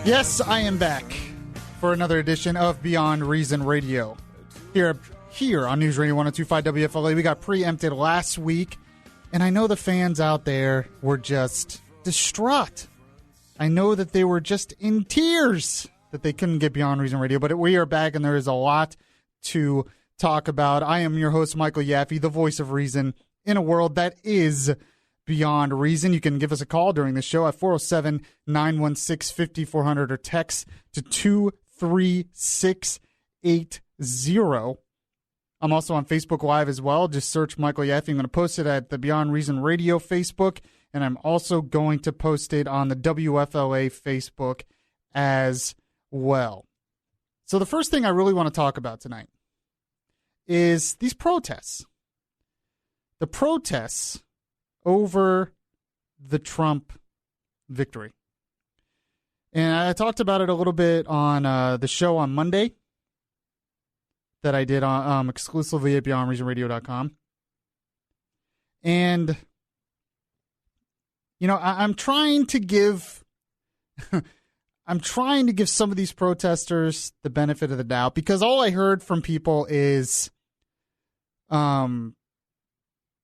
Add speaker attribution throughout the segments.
Speaker 1: Yes, I am back for another edition of Beyond Reason Radio. Here on News Radio 102.5 WFLA, we got preempted last week, and I know the fans out there were just distraught. I know that they were just in tears that they couldn't get Beyond Reason Radio, but we are back, and there is a lot to talk about. I am your host, Michael Yaffee, the voice of reason in a world that is beyond reason. You can give us a call during the show at 407-916-5400 or text to 23680. I'm also on Facebook Live as well. Just search Michael Yaffee. I'm going to post it at the Beyond Reason Radio Facebook, and I'm also going to post it on the WFLA Facebook as well. So the first thing I really want to talk about tonight is these protests. The protests over the Trump victory. And I talked about it a little bit on the show on Monday that I did on exclusively at BeyondReasonRadio.com. And, you know, I'm trying to give some of these protesters the benefit of the doubt, because all I heard from people is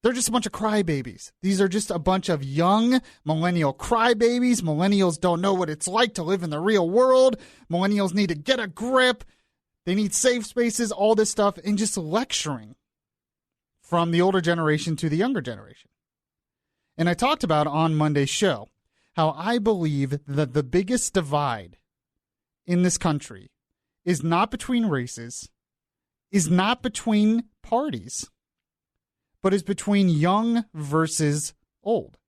Speaker 1: they're just a bunch of crybabies. These are just a bunch of young millennial crybabies. Millennials don't know what it's like to live in the real world. Millennials need to get a grip. They need safe spaces, all this stuff, and just lecturing from the older generation to the younger generation. And I talked about on Monday's show how I believe that the biggest divide in this country is not between races, is not between parties, but is between young versus old.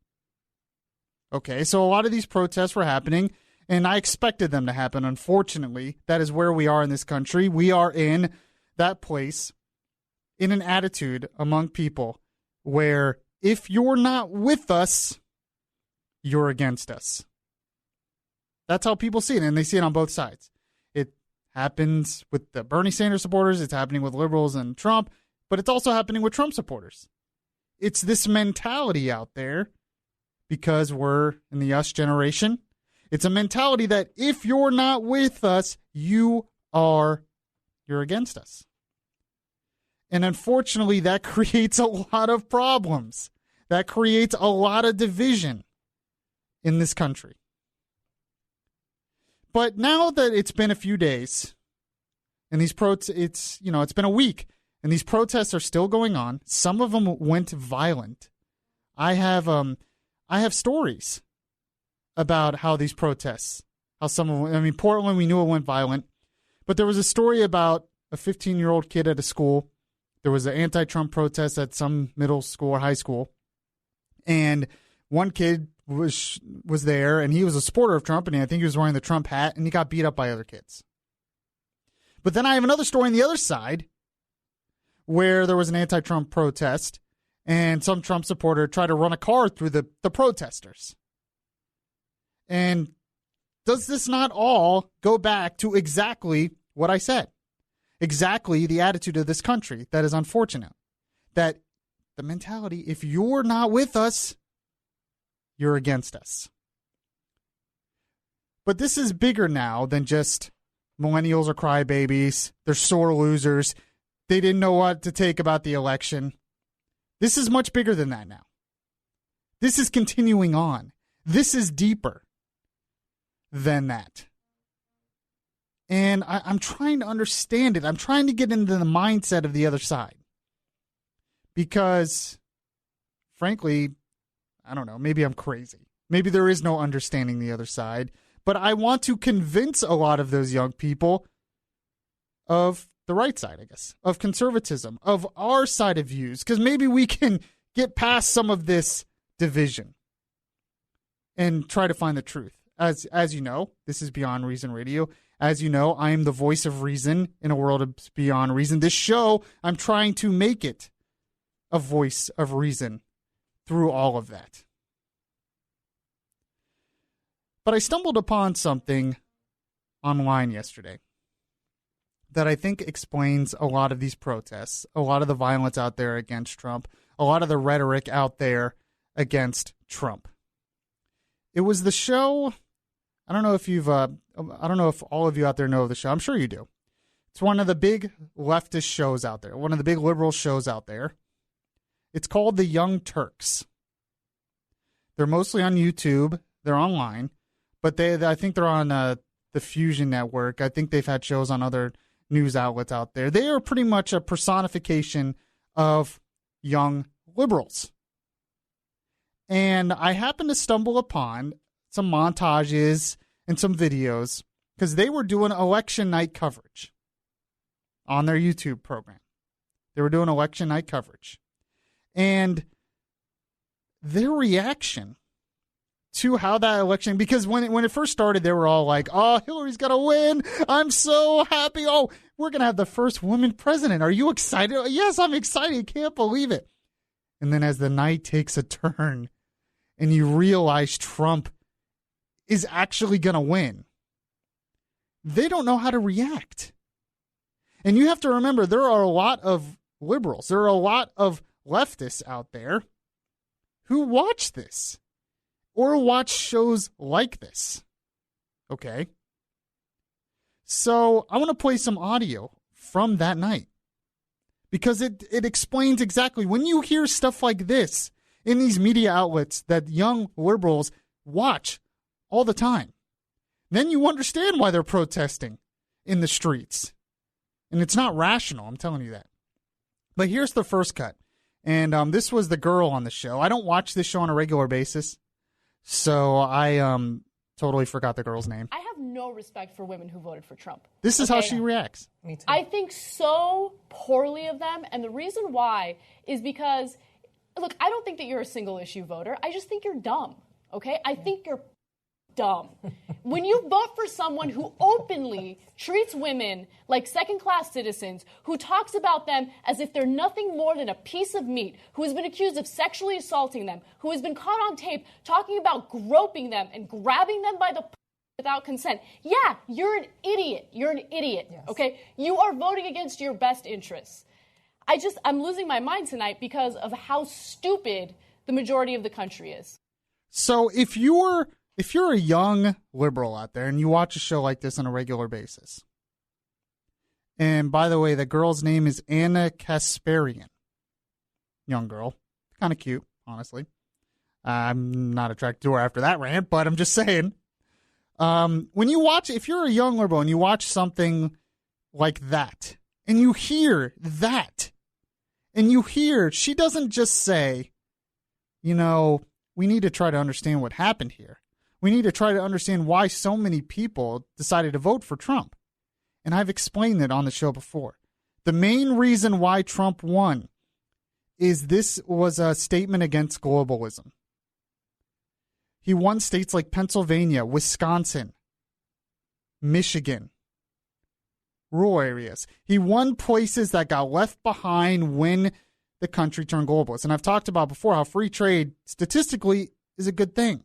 Speaker 1: Okay, so a lot of these protests were happening, and I expected them to happen. Unfortunately, that is where we are in this country. We are in that place, in an attitude among people where if you're not with us, you're against us. That's how people see it, and they see it on both sides. It happens with the Bernie Sanders supporters, it's happening with liberals and Trump, but it's also happening with Trump supporters. It's this mentality out there, because we're in the us generation. It's a mentality that if you're not with us, you're against us. And unfortunately, that creates a lot of problems. That creates a lot of division in this country. But now that it's been a few days, and these it's been a week, and these protests are still going on. Some of them went violent. I have stories about how these protests, Portland, we knew it went violent, but there was a story about a 15-year-old kid at a school. There was an anti-Trump protest at some middle school or high school, and one kid was there, and he was a supporter of Trump, and I think he was wearing the Trump hat, and he got beat up by other kids. But then I have another story on the other side, where there was an anti-Trump protest, and some Trump supporter tried to run a car through the protesters. And does this not all go back to exactly what I said? Exactly the attitude of this country that is unfortunate. That the mentality, if you're not with us, you're against us. But this is bigger now than just millennials are crybabies, they're sore losers, they didn't know what to take about the election. This is much bigger than that now. This is continuing on. This is deeper than that. And I'm trying to understand it. I'm trying to get into the mindset of the other side. Because, frankly, I don't know, maybe I'm crazy. Maybe there is no understanding the other side. But I want to convince a lot of those young people of the right side, I guess, of conservatism, of our side of views, because maybe we can get past some of this division and try to find the truth. As you know, this is Beyond Reason Radio. As you know, I am the voice of reason in a world of beyond reason. This show, I'm trying to make it a voice of reason through all of that. But I stumbled upon something online yesterday that I think explains a lot of these protests, a lot of the violence out there against Trump, a lot of the rhetoric out there against Trump. It was the show, I don't know if all of you out there know the show. I'm sure you do. It's one of the big leftist shows out there, one of the big liberal shows out there. It's called The Young Turks. They're mostly on YouTube. They're online, but I think they're on the Fusion Network. I think they've had shows on other news outlets out there. They are pretty much a personification of young liberals. And I happened to stumble upon some montages and some videos because they were doing election night coverage on their YouTube program. They were doing election night coverage. And their reaction to how that election, because when it first started, they were all like, oh, Hillary's going to win. I'm so happy. Oh, we're going to have the first woman president. Are you excited? Yes, I'm excited. Can't believe it. And then as the night takes a turn and you realize Trump is actually going to win, they don't know how to react. And you have to remember, there are a lot of liberals, there are a lot of leftists out there who watch this or watch shows like this. Okay? So I want to play some audio from that night because it explains exactly when you hear stuff like this in these media outlets that young liberals watch all the time. Then you understand why they're protesting in the streets. And it's not rational, I'm telling you that. But here's the first cut. And this was the girl on the show. I don't watch this show on a regular basis, so I totally forgot the girl's name.
Speaker 2: I have no respect for women who voted for Trump.
Speaker 1: This is how she reacts.
Speaker 3: Me too.
Speaker 2: I think so poorly of them, and the reason why is because, look, I don't think that you're a single issue voter. I just think you're dumb, okay? I think you're dumb. When you vote for someone who openly treats women like second-class citizens, who talks about them as if they're nothing more than a piece of meat, who has been accused of sexually assaulting them, who has been caught on tape talking about groping them and grabbing them by the without consent, yeah, you're an idiot. You're an idiot, yes. Okay? You are voting against your best interests. I'm losing my mind tonight because of how stupid the majority of the country is.
Speaker 1: So if you're a young liberal out there and you watch a show like this on a regular basis, and by the way, the girl's name is Anna Kasparian. Young girl. Kind of cute, honestly. I'm not attracted to her after that rant, but I'm just saying. When you watch, if you're a young liberal and you watch something like that, and you hear that, and you hear, she doesn't just say, we need to try to understand what happened here. We need to try to understand why so many people decided to vote for Trump. And I've explained it on the show before. The main reason why Trump won is this was a statement against globalism. He won states like Pennsylvania, Wisconsin, Michigan, rural areas. He won places that got left behind when the country turned globalist. And I've talked about before how free trade statistically is a good thing.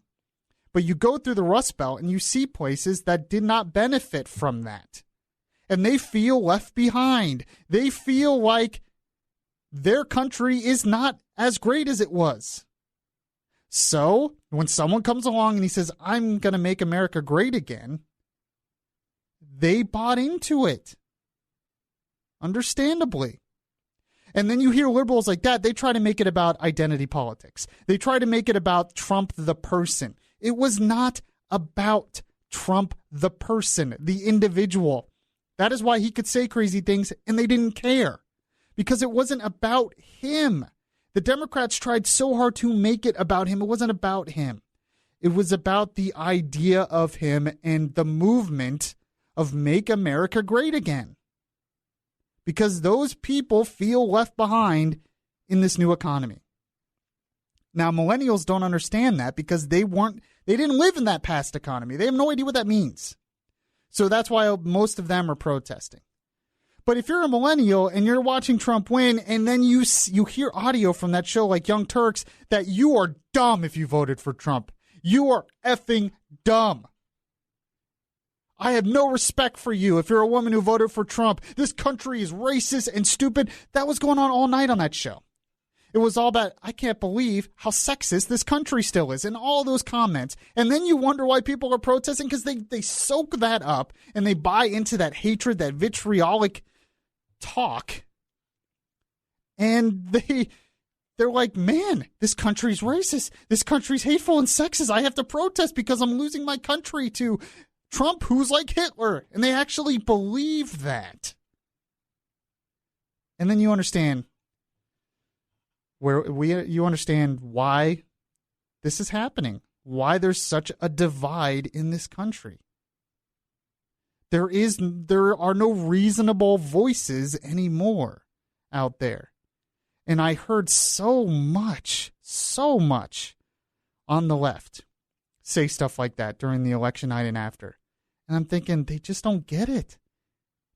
Speaker 1: But you go through the Rust Belt and you see places that did not benefit from that. And they feel left behind. They feel like their country is not as great as it was. So when someone comes along and he says, I'm going to make America great again, they bought into it. Understandably. And then you hear liberals like that, they try to make it about identity politics. They try to make it about Trump the person. It was not about Trump the person, the individual. That is why he could say crazy things and they didn't care. Because it wasn't about him. The Democrats tried so hard to make it about him. It wasn't about him. It was about the idea of him and the movement of Make America Great Again. Because those people feel left behind in this new economy. Now, millennials don't understand that because they didn't live in that past economy. They have no idea what that means. So that's why most of them are protesting. But if you're a millennial and you're watching Trump win and then you hear audio from that show like Young Turks that you are dumb if you voted for Trump. You are effing dumb. I have no respect for you if you're a woman who voted for Trump. This country is racist and stupid. That was going on all night on that show. It was all about, I can't believe how sexist this country still is, and all those comments. And then you wonder why people are protesting, because they soak that up and they buy into that hatred, that vitriolic talk. And they're like, man, this country's racist. This country's hateful and sexist. I have to protest because I'm losing my country to Trump, who's like Hitler. And they actually believe that. And then you understand you understand why this is happening, why there's such a divide in this country. There are no reasonable voices anymore out there. And I heard so much on the left say stuff like that during the election night and after. And I'm thinking, they just don't get it.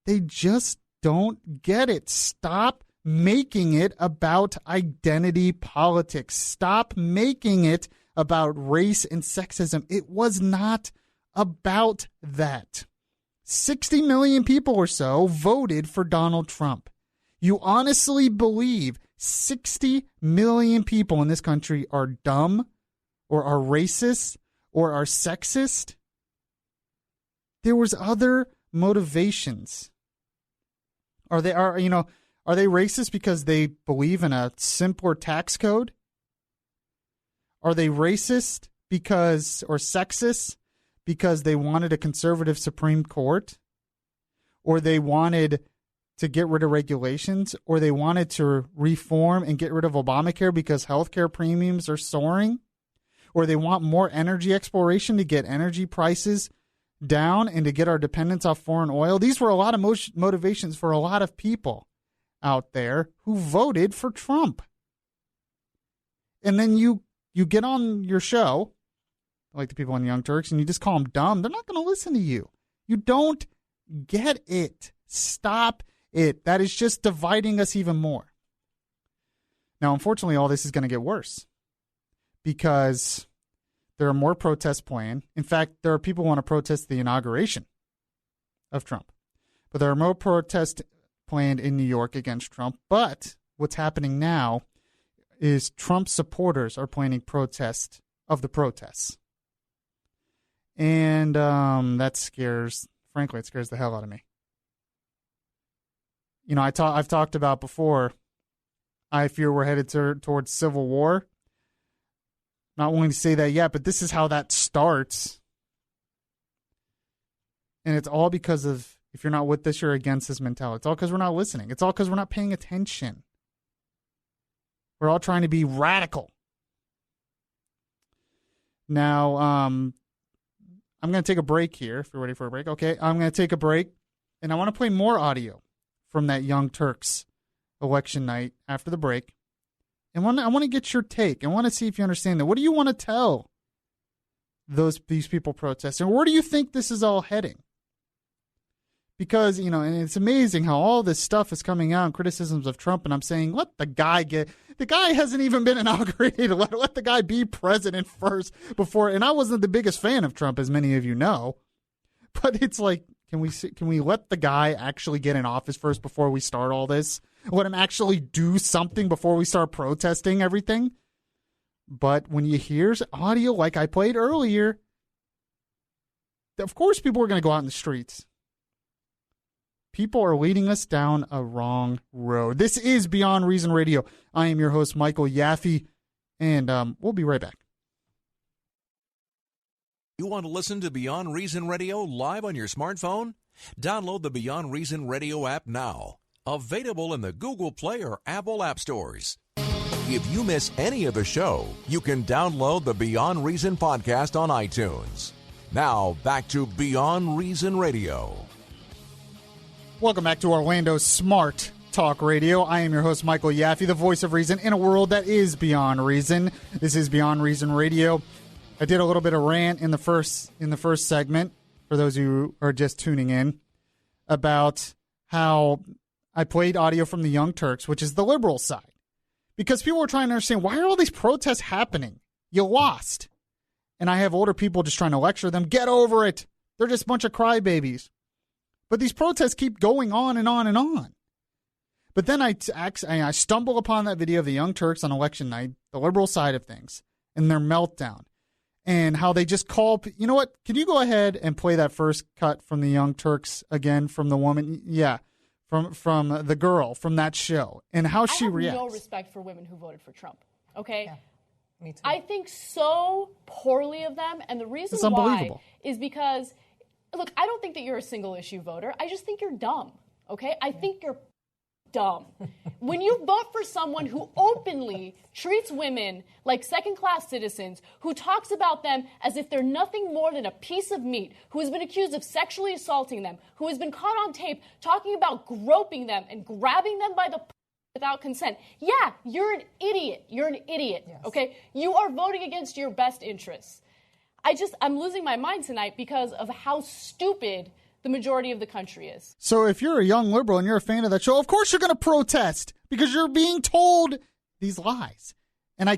Speaker 1: They just don't get it. Stop making it about identity politics. Stop making it about race and sexism. It was not about that. 60 million people or so voted for Donald Trump. You honestly believe 60 million people in this country are dumb or are racist or are sexist? There was other motivations. Are they racist because they believe in a simpler tax code? Are they racist or sexist because they wanted a conservative Supreme Court? Or they wanted to get rid of regulations? Or they wanted to reform and get rid of Obamacare because healthcare premiums are soaring? Or they want more energy exploration to get energy prices down and to get our dependence off foreign oil? These were a lot of motivations for a lot of people out there who voted for Trump. And then you get on your show, like the people on Young Turks, and you just call them dumb. They're not going to listen to you. You don't get it. Stop it. That is just dividing us even more. Now, unfortunately, all this is going to get worse because there are more protests planned. In fact, there are people who want to protest the inauguration of Trump. But there are more protests planned in New York against Trump. But what's happening now is Trump supporters are planning protests of the protests. And that scares the hell out of me. You know, I've talked about before, I fear we're headed towards civil war. Not willing to say that yet, but this is how that starts. And it's all because of, if you're not with this, you're against this mentality. It's all because we're not listening. It's all because we're not paying attention. We're all trying to be radical. Now, I'm going to take a break here, if you're ready for a break. Okay, I'm going to take a break, and I want to play more audio from that Young Turks election night after the break. And I want to get your take. I want to see if you understand that. What do you want to tell these people protesting? Where do you think this is all heading? Because, you know, and it's amazing how all this stuff is coming out, criticisms of Trump, and I'm saying, let the guy the guy hasn't even been inaugurated. Let the guy be president first before, and I wasn't the biggest fan of Trump, as many of you know, but it's like, can we let the guy actually get in office first before we start all this? Let him actually do something before we start protesting everything? But when you hear audio like I played earlier, of course people are going to go out in the streets. People are leading us down a wrong road. This is Beyond Reason Radio. I am your host, Michael Yaffee, and we'll be right back.
Speaker 3: You want to listen to Beyond Reason Radio live on your smartphone? Download the Beyond Reason Radio app now. Available in the Google Play or Apple App Stores. If you miss any of the show, you can download the Beyond Reason podcast on iTunes. Now, back to Beyond Reason Radio.
Speaker 1: Welcome back to Orlando's Smart Talk Radio. I am your host, Michael Yaffee, the voice of reason in a world that is beyond reason. This is Beyond Reason Radio. I did a little bit of rant in the first segment, for those who are just tuning in, about how I played audio from the Young Turks, which is the liberal side. Because people were trying to understand, why are all these protests happening? You lost. And I have older people just trying to lecture them, get over it. They're just a bunch of crybabies. But these protests keep going on and on and on. But then I stumble upon that video of the Young Turks on election night, the liberal side of things, and their meltdown, and how they just call. You know what? Can you go ahead and play that first cut from the Young Turks again from the woman? Yeah, from the girl from that show, and how she reacts.
Speaker 2: I have no respect for women who voted for Trump. Okay.
Speaker 4: Yeah. Me too.
Speaker 2: I think so poorly of them, and the reason why is because, look, I don't think that you're a single issue voter. I just think you're dumb, okay? I think you're dumb. When you vote for someone who openly treats women like second-class citizens, who talks about them as if they're nothing more than a piece of meat, who has been accused of sexually assaulting them, who has been caught on tape talking about groping them and grabbing them by the without consent. Yeah, you're an idiot. You're an idiot, yes. Okay? You are voting against your best interests. I'm losing my mind tonight because of how stupid the majority of the country is.
Speaker 1: So if you're a young liberal and you're a fan of that show, of course you're going to protest because you're being told these lies. And I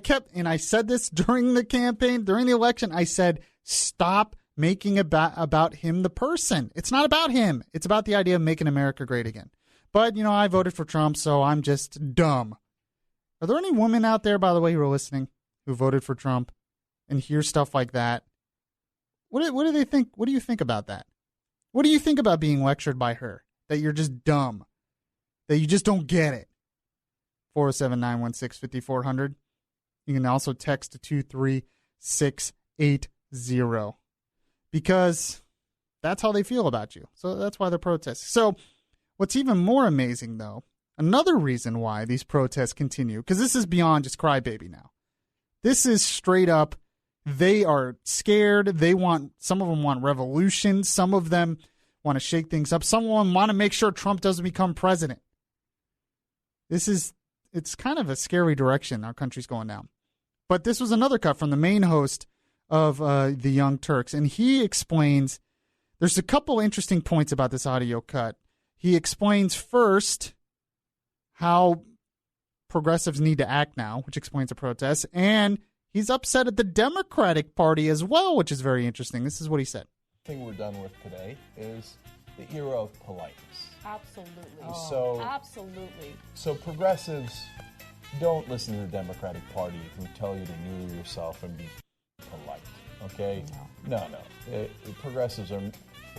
Speaker 1: said this during the campaign, during the election, I said, stop making about him the person. It's not about him. It's about the idea of making America great again. But, I voted for Trump, so I'm just dumb. Are there any women out there, by the way, who are listening, who voted for Trump and hear stuff like that? What do they think? What do you think about that? What do you think about being lectured by her? That you're just dumb? That you just don't get it? 407-916-5400. You can also text to 23680. Because that's how they feel about you. So that's why they're protesting. So what's even more amazing, though, another reason why these protests continue, because this is beyond just crybaby now. This is straight up, they are scared. Some of them want revolution. Some of them want to shake things up. Some of them want to make sure Trump doesn't become president. It's kind of a scary direction our country's going down. But this was another cut from the main host of the Young Turks, and he explains, there's a couple interesting points about this audio cut. He explains first how progressives need to act now, which explains the protests, and he's upset at the Democratic Party as well, which is very interesting. This is what he said.
Speaker 5: The thing we're done with today is the era of politeness.
Speaker 2: Absolutely.
Speaker 5: Absolutely. So progressives, don't listen to the Democratic Party who tell you to kneel yourself and be polite, okay? No. Progressives we're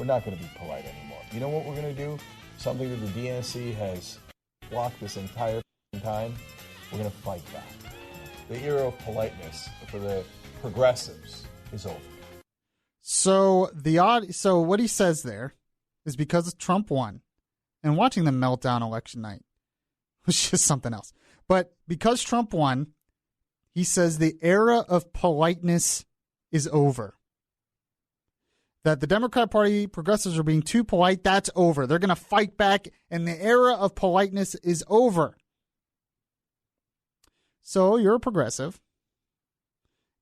Speaker 5: not going to be polite anymore. You know what we're going to do? Something that the DNC has blocked this entire time, we're going to fight back. The era of politeness for the progressives is over.
Speaker 1: So what he says there is because Trump won, and watching the meltdown election night was just something else. But because Trump won, he says the era of politeness is over. That the Democrat Party progressives are being too polite, that's over. They're going to fight back, and the era of politeness is over. So you're a progressive,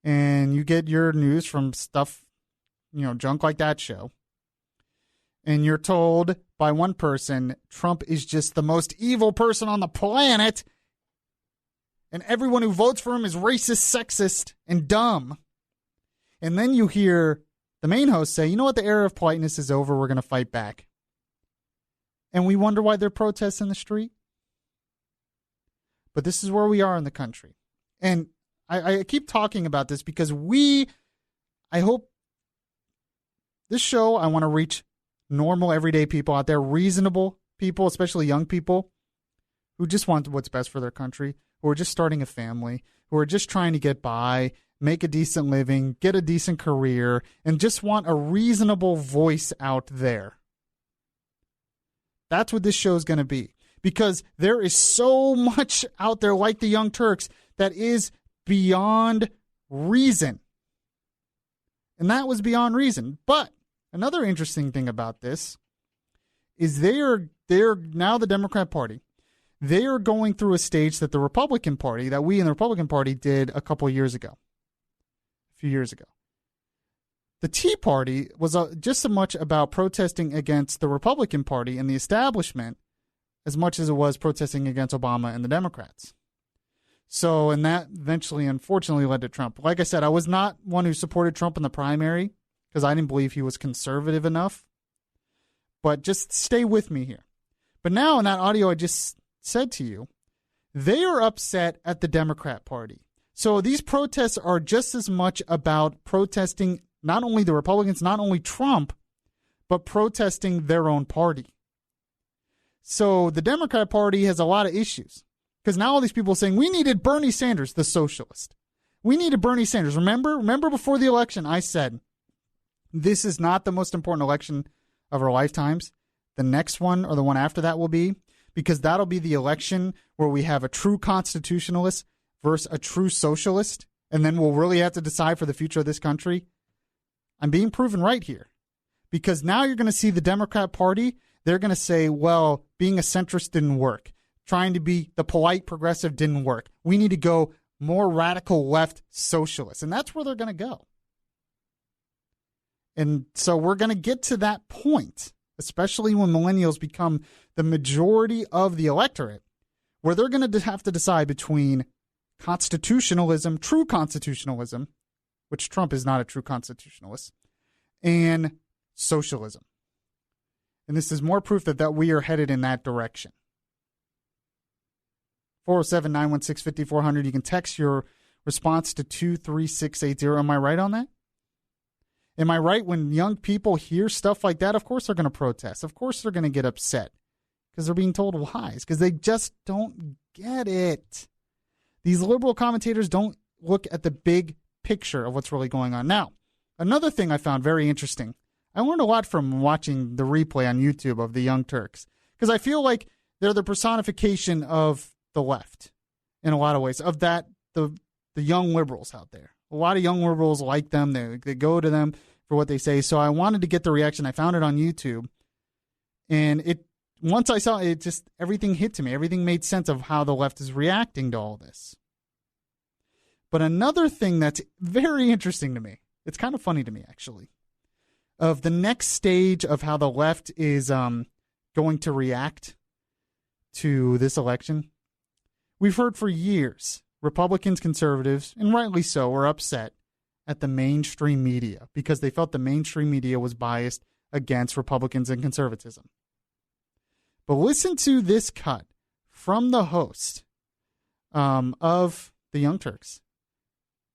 Speaker 1: and you get your news from stuff, junk like that show, and you're told by one person, Trump is just the most evil person on the planet, and everyone who votes for him is racist, sexist, and dumb. And then you hear the main host say, you know what, the era of politeness is over, we're going to fight back. And we wonder why there are protests in the street. But this is where we are in the country. And I keep talking about this because I hope this show, I want to reach normal, everyday people out there, reasonable people, especially young people, who just want what's best for their country, who are just starting a family, who are just trying to get by, make a decent living, get a decent career, and just want a reasonable voice out there. That's what this show is going to be. Because there is so much out there like the Young Turks that is beyond reason. And that was beyond reason. But another interesting thing about this is they're now the Democrat Party. They are going through a stage that the Republican Party, that we in the Republican Party did a few years ago. The Tea Party was just as much about protesting against the Republican Party and the establishment as much as it was protesting against Obama and the Democrats. So, and that eventually, unfortunately, led to Trump. Like I said, I was not one who supported Trump in the primary because I didn't believe he was conservative enough. But just stay with me here. But now in that audio I just said to you, they are upset at the Democrat Party. So these protests are just as much about protesting not only the Republicans, not only Trump, but protesting their own party. So the Democrat Party has a lot of issues because now all these people are saying we needed Bernie Sanders, the socialist. We needed Bernie Sanders. Remember before the election, I said this is not the most important election of our lifetimes. The next one or the one after that will be, because that'll be the election where we have a true constitutionalist versus a true socialist, and then we'll really have to decide for the future of this country. I'm being proven right here, because now you're going to see the Democrat Party. They're going to say, well, being a centrist didn't work. Trying to be the polite progressive didn't work. We need to go more radical left socialist. And that's where they're going to go. And so we're going to get to that point, especially when millennials become the majority of the electorate, where they're going to have to decide between constitutionalism, true constitutionalism, which Trump is not a true constitutionalist, and socialism. And this is more proof that we are headed in that direction. 407-916-5400. You can text your response to 23680. Am I right on that? Am I right when young people hear stuff like that? Of course they're going to protest. Of course they're going to get upset because they're being told lies, because they just don't get it. These liberal commentators don't look at the big picture of what's really going on. Now, another thing I found very interesting, I learned a lot from watching the replay on YouTube of the Young Turks, because I feel like they're the personification of the left in a lot of ways, of that the young liberals out there. A lot of young liberals like them. They go to them for what they say. So I wanted to get the reaction. I found it on YouTube, and once I saw it, just everything hit to me. Everything made sense of how the left is reacting to all this. But another thing that's very interesting to me, it's kind of funny to me actually, of the next stage of how the left is going to react to this election. We've heard for years, Republicans, conservatives, and rightly so, were upset at the mainstream media because they felt the mainstream media was biased against Republicans and conservatism. But listen to this cut from the host of the Young Turks,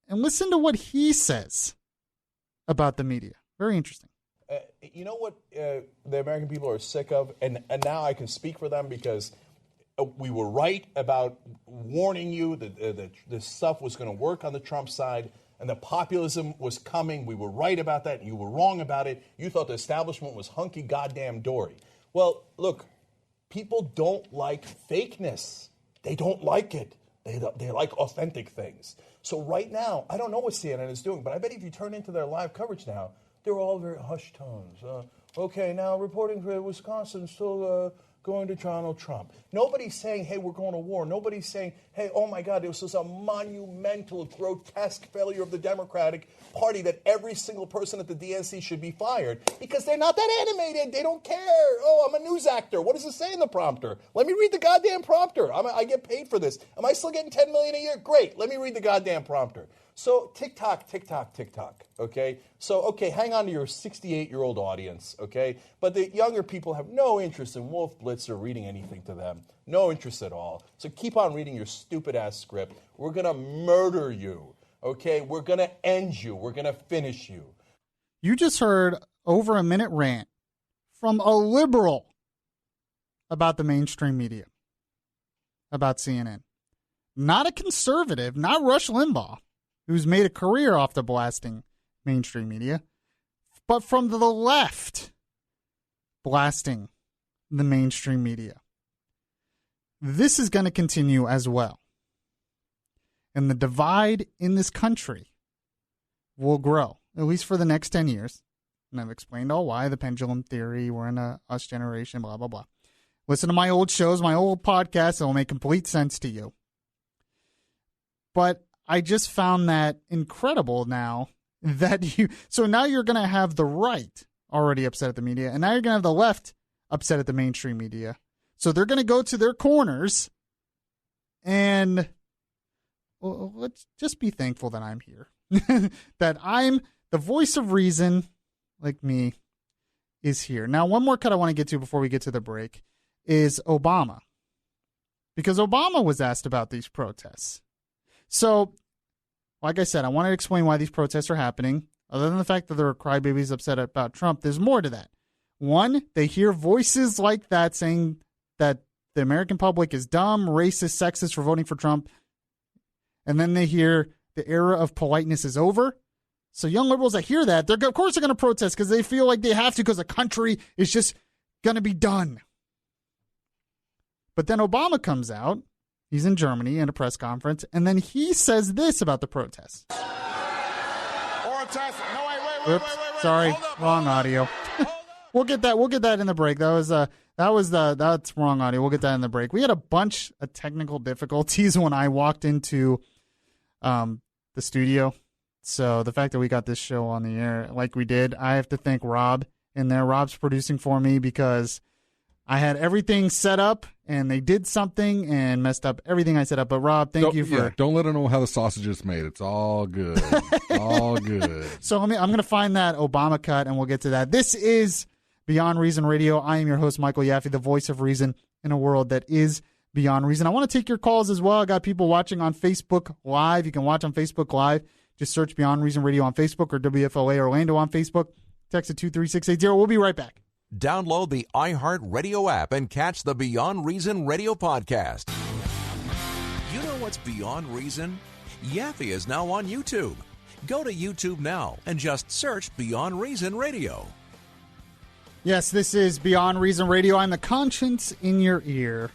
Speaker 1: and listen to what he says about the media. Very interesting.
Speaker 5: You know what the American people are sick of? And now I can speak for them, because we were right about warning you that this stuff was going to work on the Trump side, and the populism was coming. We were right about that, and you were wrong about it. You thought the establishment was hunky goddamn dory. Well, look, people don't like fakeness. They don't like it. They like authentic things. So right now, I don't know what CNN is doing, but I bet if you turn into their live coverage now, they're all very hushed tones. Okay, now reporting for Wisconsin, still going to Donald Trump. Nobody's saying, hey, we're going to war. Nobody's saying, hey, oh my God, this was a monumental, grotesque failure of the Democratic Party that every single person at the DNC should be fired, because they're not that animated. They don't care. Oh, I'm a news actor. What does it say in the prompter? Let me read the goddamn prompter. I get paid for this. Am I still getting $10 million a year? Great. Let me read the goddamn prompter. So tick-tock, tick-tock, tick-tock, okay? So, okay, hang on to your 68-year-old audience, okay? But the younger people have no interest in Wolf Blitzer reading anything to them. No interest at all. So keep on reading your stupid-ass script. We're going to murder you, okay? We're going to end you. We're going to finish you.
Speaker 1: You just heard over a minute rant from a liberal about the mainstream media, about CNN. Not a conservative, not Rush Limbaugh, who's made a career off the blasting mainstream media, but from the left blasting the mainstream media. This is going to continue as well. And the divide in this country will grow, at least for the next 10 years. And I've explained all why, the pendulum theory, we're in a us generation, blah, blah, blah. Listen to my old shows, my old podcasts, it will make complete sense to you. But I just found that incredible now that so now you're going to have the right already upset at the media, and now you're going to have the left upset at the mainstream media. So they're going to go to their corners, and well, let's just be thankful that I'm here, that I'm the voice of reason, like me, is here. Now, one more cut I want to get to before we get to the break is Obama. because Obama was asked about these protests. So, like I said, I wanted to explain why these protests are happening. Other than the fact that there are crybabies upset about Trump, there's more to that. One, they hear voices like that saying that the American public is dumb, racist, sexist for voting for Trump. And then they hear the era of politeness is over. So young liberals that hear that, of course they're going to protest because they feel like they have to because the country is just going to be done. But then Obama comes out. He's in Germany in a press conference, and then he says this about the protests. Oops, sorry, wrong audio. We'll get that in the break. That's wrong audio. We'll get that in the break. We had a bunch of technical difficulties when I walked into the studio. So the fact that we got this show on the air like we did, I have to thank Rob in there. Rob's producing for me because I had everything set up and they did something and messed up everything I set up. But Rob, thank you for... Yeah,
Speaker 4: don't let them know how the sausage is made. It's all good. All good.
Speaker 1: So I'm going to find that Obama cut and we'll get to that. This is Beyond Reason Radio. I am your host, Michael Yaffee, the voice of reason in a world that is beyond reason. I want to take your calls as well. I got people watching on Facebook Live. You can watch on Facebook Live. Just search Beyond Reason Radio on Facebook or WFLA Orlando on Facebook. Text it 23680. We'll be right back.
Speaker 3: Download the iHeartRadio app and catch the Beyond Reason Radio podcast. You know what's Beyond Reason? Yaffee is now on YouTube. Go to YouTube now and just search Beyond Reason Radio.
Speaker 1: Yes, this is Beyond Reason Radio. I'm the conscience in your ear,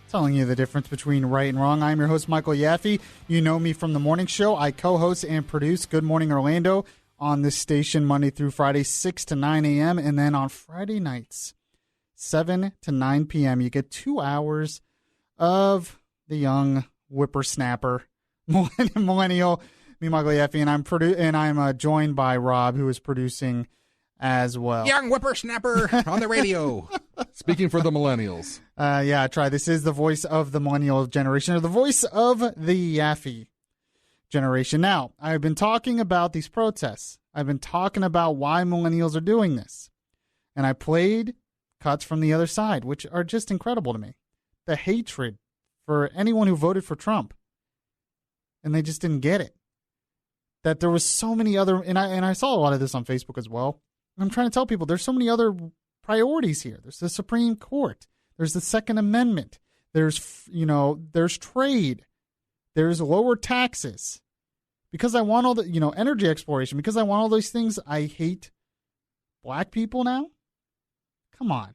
Speaker 1: telling you the difference between right and wrong. I'm your host, Michael Yaffee. You know me from the morning show. I co-host and produce Good Morning Orlando on this station Monday through Friday, 6 to 9 a.m. And then on Friday nights, 7 to 9 p.m., you get 2 hours of the young whippersnapper, millennial, me, Michael Yaffee, and I'm joined by Rob, who is producing as well.
Speaker 4: Young whippersnapper on the radio. Speaking for the millennials.
Speaker 1: I try. This is the voice of the millennial generation, or the voice of the Yaffee generation. Now, I've been talking about these protests. I've been talking about why millennials are doing this. And I played cuts from the other side, which are just incredible to me. The hatred for anyone who voted for Trump. And they just didn't get it. That there was so many other, and I saw a lot of this on Facebook as well. I'm trying to tell people there's so many other priorities here. There's the Supreme Court. There's the Second Amendment. There's trade. There's lower taxes. Because I want all the, energy exploration. Because I want all those things, I hate black people now? Come on.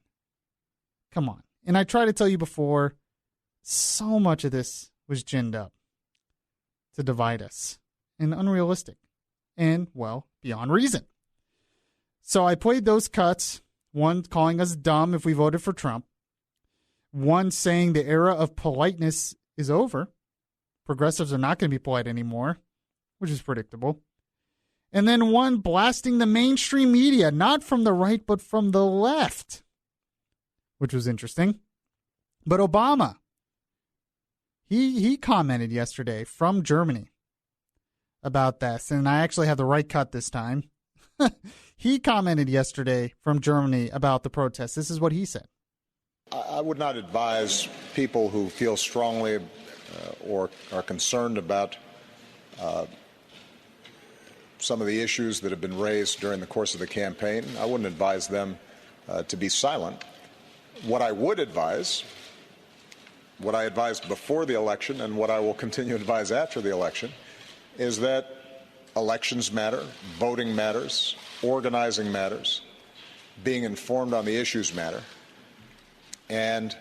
Speaker 1: And I tried to tell you before, so much of this was ginned up to divide us. And unrealistic. And, well, beyond reason. So I played those cuts. One calling us dumb if we voted for Trump. One saying the era of politeness is over. Progressives are not going to be polite anymore, which is predictable. And then one blasting the mainstream media, not from the right, but from the left, which was interesting. But Obama, he commented yesterday from Germany about this, and I actually have the right cut this time. He commented yesterday from Germany about the protests. This is what he said.
Speaker 6: I would not advise people who feel strongly or are concerned about some of the issues that have been raised during the course of the campaign. I wouldn't advise them to be silent. What I would advise, what I advised before the election and what I will continue to advise after the election, is that elections matter, voting matters, organizing matters, being informed on the issues matter. And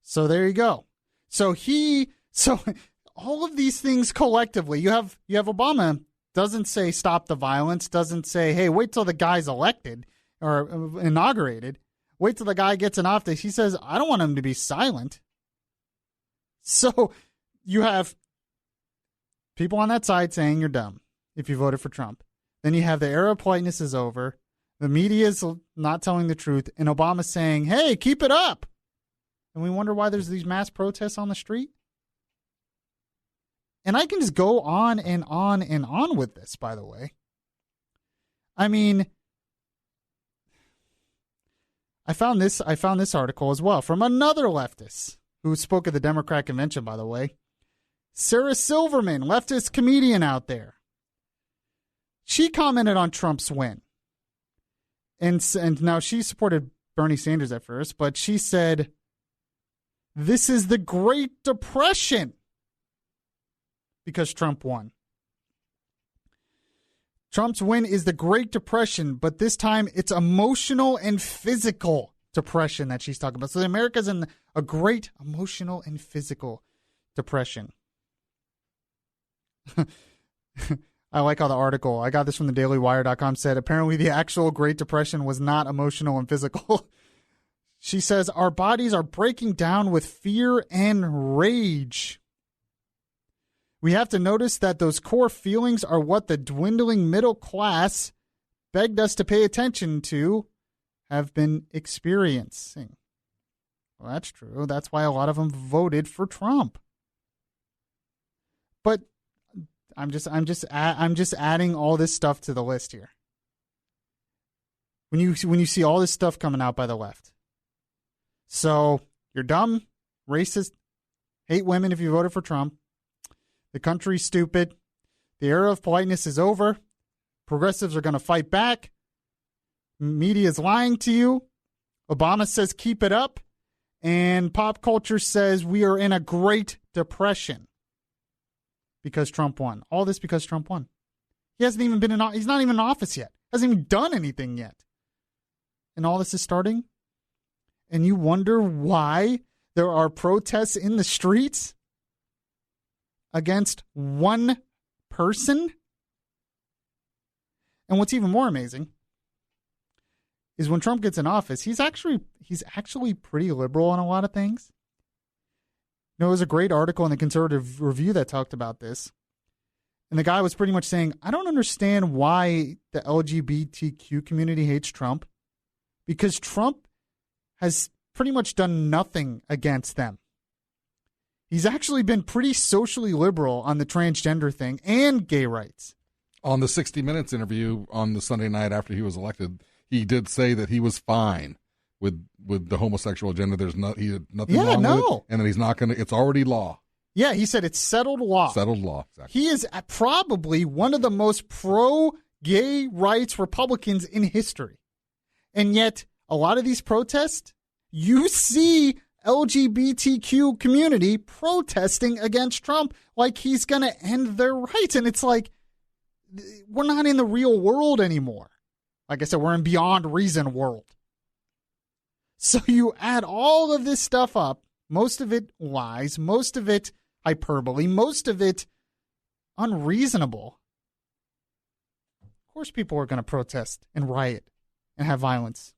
Speaker 1: so there you go. So all of these things collectively, you have Obama doesn't say stop the violence, doesn't say, hey, wait till the guy's elected or inaugurated. Wait till the guy gets in office. He says, I don't want him to be silent. So you have people on that side saying you're dumb if you voted for Trump. Then you have the era of politeness is over. The media is not telling the truth. And Obama saying, hey, keep it up. And we wonder why there's these mass protests on the street. And I can just go on and on and on with this, by the way. I mean, I found this article as well from another leftist. who spoke at the Democrat convention, by the way. Sarah Silverman, leftist comedian out there. She commented on Trump's win. And now she supported Bernie Sanders at first, but she said, this is the Great Depression because Trump won. Trump's win is the Great Depression, but this time it's emotional and physical depression that she's talking about. So America's in a great emotional and physical depression. I like how the article, I got this from the dailywire.com, said apparently the actual Great Depression was not emotional and physical. She says our bodies are breaking down with fear and rage. We have to notice that those core feelings are what the dwindling middle class begged us to pay attention to have been experiencing. Well, that's true. That's why a lot of them voted for Trump. But I'm just adding all this stuff to the list here. When you see all this stuff coming out by the left. So you're dumb, racist, hate women if you voted for Trump. The country's stupid. The era of politeness is over. Progressives are going to fight back. Media is lying to you. Obama says keep it up. And pop culture says we are in a Great Depression because Trump won. All this because Trump won. He hasn't even been he's not even in office yet. Hasn't even done anything yet. And all this is starting. And you wonder why there are protests in the streets against one person? And what's even more amazing is when Trump gets in office, he's actually pretty liberal on a lot of things. You know, there was a great article in the Conservative Review that talked about this. And the guy was pretty much saying, I don't understand why the LGBTQ community hates Trump, because Trump has pretty much done nothing against them. He's actually been pretty socially liberal on the transgender thing and gay rights.
Speaker 4: On the 60 Minutes interview on the Sunday night after he was elected, he did say that he was fine with the homosexual agenda. There's nothing wrong with it, and that he's not going to. It's already law.
Speaker 1: Yeah, he said it's settled law.
Speaker 4: Settled law. Exactly.
Speaker 1: He is probably one of the most pro-gay rights Republicans in history, and yet a lot of these protests, you see LGBTQ community protesting against Trump like he's going to end their rights, and it's like we're not in the real world anymore. Like I said, we're in beyond reason world. So you add all of this stuff up, most of it lies, most of it hyperbole, most of it unreasonable. Of course people are going to protest and riot and have violence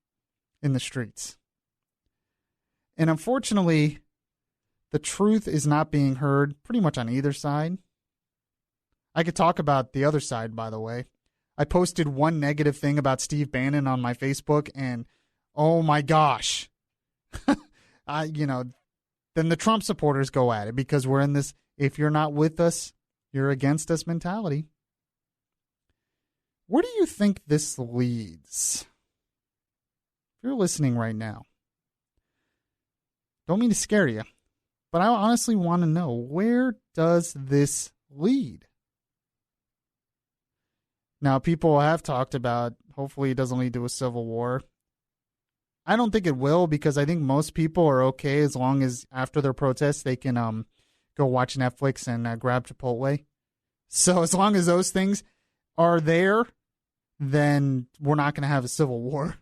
Speaker 1: in the streets. And unfortunately, the truth is not being heard pretty much on either side. I could talk about the other side, by the way. I posted one negative thing about Steve Bannon on my Facebook, and oh my gosh. Then the Trump supporters go at it because we're in this, if you're not with us, you're against us mentality. Where do you think this leads? If you're listening right now, don't mean to scare you, but I honestly want to know, where does this lead? Now, people have talked about, hopefully it doesn't lead to a civil war. I don't think it will, because I think most people are okay as long as after their protests they can go watch Netflix and grab Chipotle. So as long as those things are there, then we're not going to have a civil war.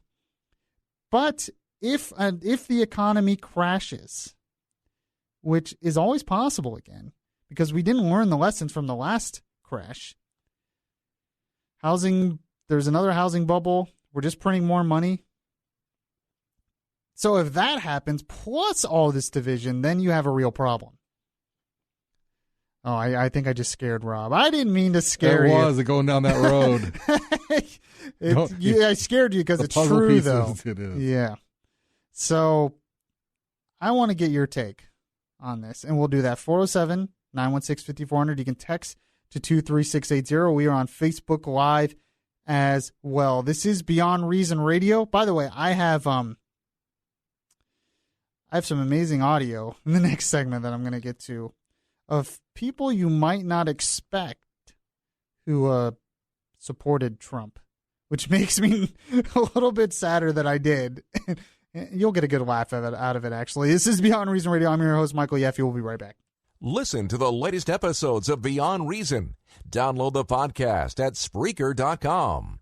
Speaker 1: But if the economy crashes, which is always possible again, because we didn't learn the lessons from the last crash. There's another housing bubble. We're just printing more money. So if that happens, plus all this division, then you have a real problem. Oh, I think I just scared Rob. I didn't mean to scare you.
Speaker 4: It was going down that road.
Speaker 1: I scared you because it's true, pieces, though.
Speaker 4: It is.
Speaker 1: Yeah. So I want to get your take on this, and we'll do that. 407-916-5400. You can text to 23680. We are on Facebook Live as well. This is Beyond Reason Radio. By the way, I have I have some amazing audio in the next segment that I'm going to get to of people you might not expect who supported Trump, which makes me a little bit sadder that I did. You'll get a good laugh out of it, actually. This is Beyond Reason Radio. I'm your host, Michael Yaffee. We'll be right back.
Speaker 3: Listen to the latest episodes of Beyond Reason. Download the podcast at Spreaker.com.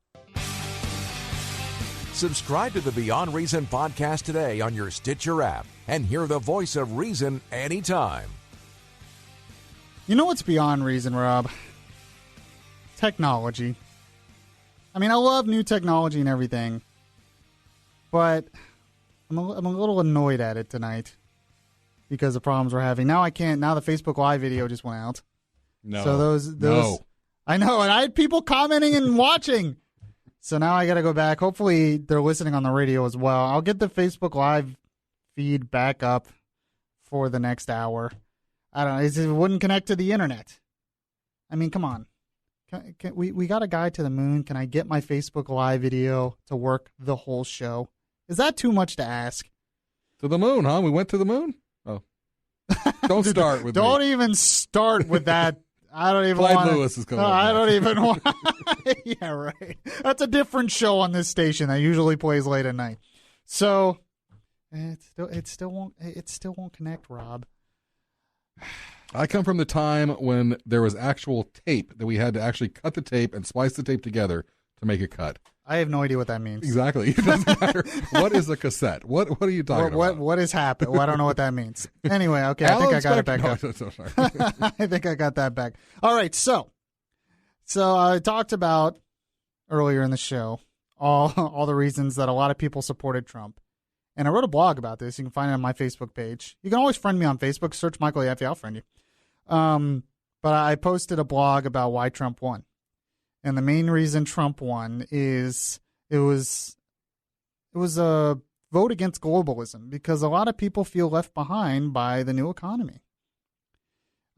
Speaker 3: Subscribe to the Beyond Reason podcast today on your Stitcher app and hear the voice of reason anytime.
Speaker 1: You know what's beyond reason, Rob? Technology. I mean, I love new technology and everything, but I'm a little annoyed at it tonight because of problems we're having. Now I can't. Now the Facebook Live video just went out.
Speaker 4: No.
Speaker 1: So those.
Speaker 4: No.
Speaker 1: I know, and I had people commenting and watching. So now I got to go back. Hopefully they're listening on the radio as well. I'll get the Facebook Live feed back up for the next hour. I don't know. It wouldn't connect to the internet. I mean, come on. We got a guy to the moon. Can I get my Facebook Live video to work the whole show? Is that too much to ask?
Speaker 4: To the moon, huh? We went to the moon? Oh. Don't start with
Speaker 1: Don't
Speaker 4: me.
Speaker 1: even start with that. I don't even
Speaker 4: Clyde
Speaker 1: want
Speaker 4: Lewis is coming up
Speaker 1: I don't
Speaker 4: next.
Speaker 1: even want. Yeah, right. That's a different show on this station that usually plays late at night. So it still won't connect, Rob.
Speaker 4: I come from the time when there was actual tape that we had to actually cut the tape and splice the tape together to make a cut.
Speaker 1: I have no idea what that means.
Speaker 4: Exactly. It doesn't matter. What is a cassette? What are you talking about?
Speaker 1: What is happening? Well, I don't know what that means. Anyway, okay, I think I got it back up. I think I got that back. All right, so I talked about earlier in the show all the reasons that a lot of people supported Trump. And I wrote a blog about this. You can find it on my Facebook page. You can always friend me on Facebook. Search Michael Yaffee. I'll friend you. But I posted a blog about why Trump won. And the main reason Trump won is it was a vote against globalism because a lot of people feel left behind by the new economy.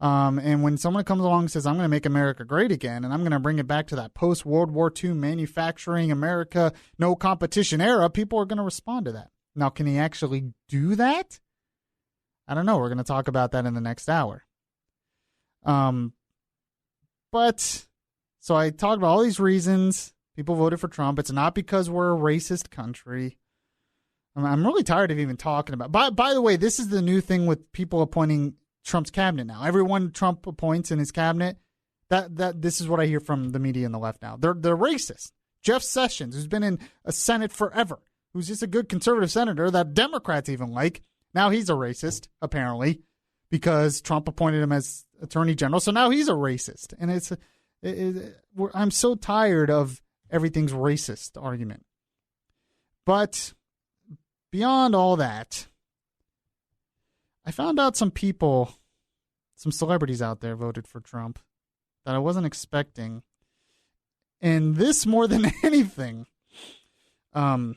Speaker 1: And when someone comes along and says, I'm going to make America great again, and I'm going to bring it back to that post-World War II manufacturing America, no competition era, people are going to respond to that. Now, can he actually do that? I don't know. We're going to talk about that in the next hour. So I talked about all these reasons people voted for Trump. It's not because we're a racist country. I'm really tired of even talking about. By the way, this is the new thing with people appointing Trump's cabinet now. Everyone Trump appoints in his cabinet, that this is what I hear from the media and the left now. They're racist. Jeff Sessions, who's been in a Senate forever, who's just a good conservative senator that Democrats even like. Now he's a racist, apparently, because Trump appointed him as attorney general. So now he's a racist. And I'm so tired of everything's racist argument. But beyond all that, I found out some celebrities out there voted for Trump that I wasn't expecting. And this, more than anything, kind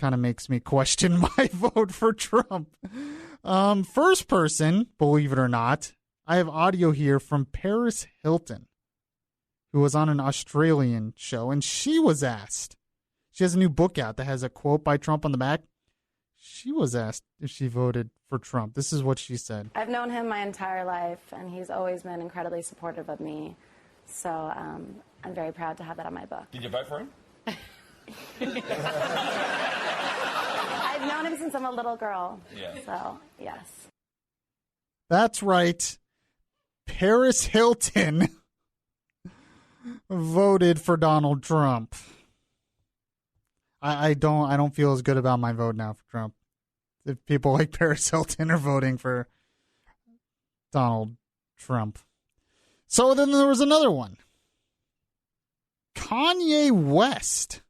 Speaker 1: of makes me question my vote for Trump. First person, believe it or not, I have audio here from Paris Hilton, who was on an Australian show, and she was asked. She has a new book out that has a quote by Trump on the back. She was asked if she voted for Trump. This is what she said.
Speaker 7: I've known him my entire life, and he's always been incredibly supportive of me. So I'm very proud to have that on my book.
Speaker 8: Did you vote for him?
Speaker 7: I've known him since I'm a little girl.
Speaker 8: Yeah.
Speaker 7: So, yes.
Speaker 1: That's right. Paris Hilton voted for Donald Trump. I don't feel as good about my vote now for Trump. If people like Paris Hilton are voting for Donald Trump. So then there was another one. Kanye West.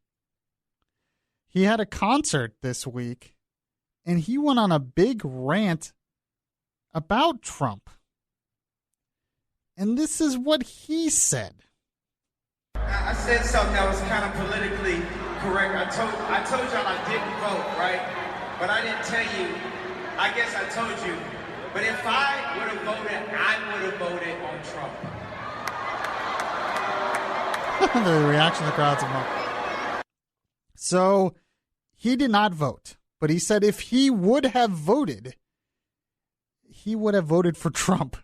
Speaker 1: He had a concert this week, and he went on a big rant about Trump. And this is what he said.
Speaker 9: I said something that was kind of politically correct. I told y'all I didn't vote, right? But I didn't tell you. I guess I told you. But if I would have voted, I would have voted on Trump.
Speaker 1: The reaction of the crowd's among. So he did not vote, but he said if he would have voted, he would have voted for Trump.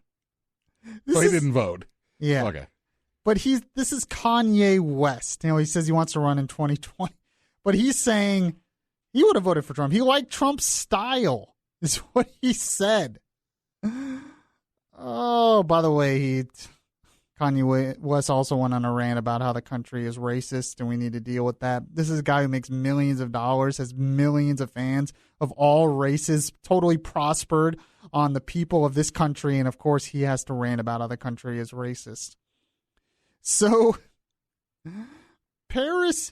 Speaker 4: So he didn't vote.
Speaker 1: Yeah.
Speaker 4: Okay.
Speaker 1: But this is Kanye West. He says he wants to run in 2020. But he's saying he would have voted for Trump. He liked Trump's style, is what he said. Oh, by the way, Kanye West also went on a rant about how the country is racist and we need to deal with that. This is a guy who makes millions of dollars, has millions of fans of all races, totally prospered on the people of this country. And, of course, he has to rant about how the country is racist. So, Paris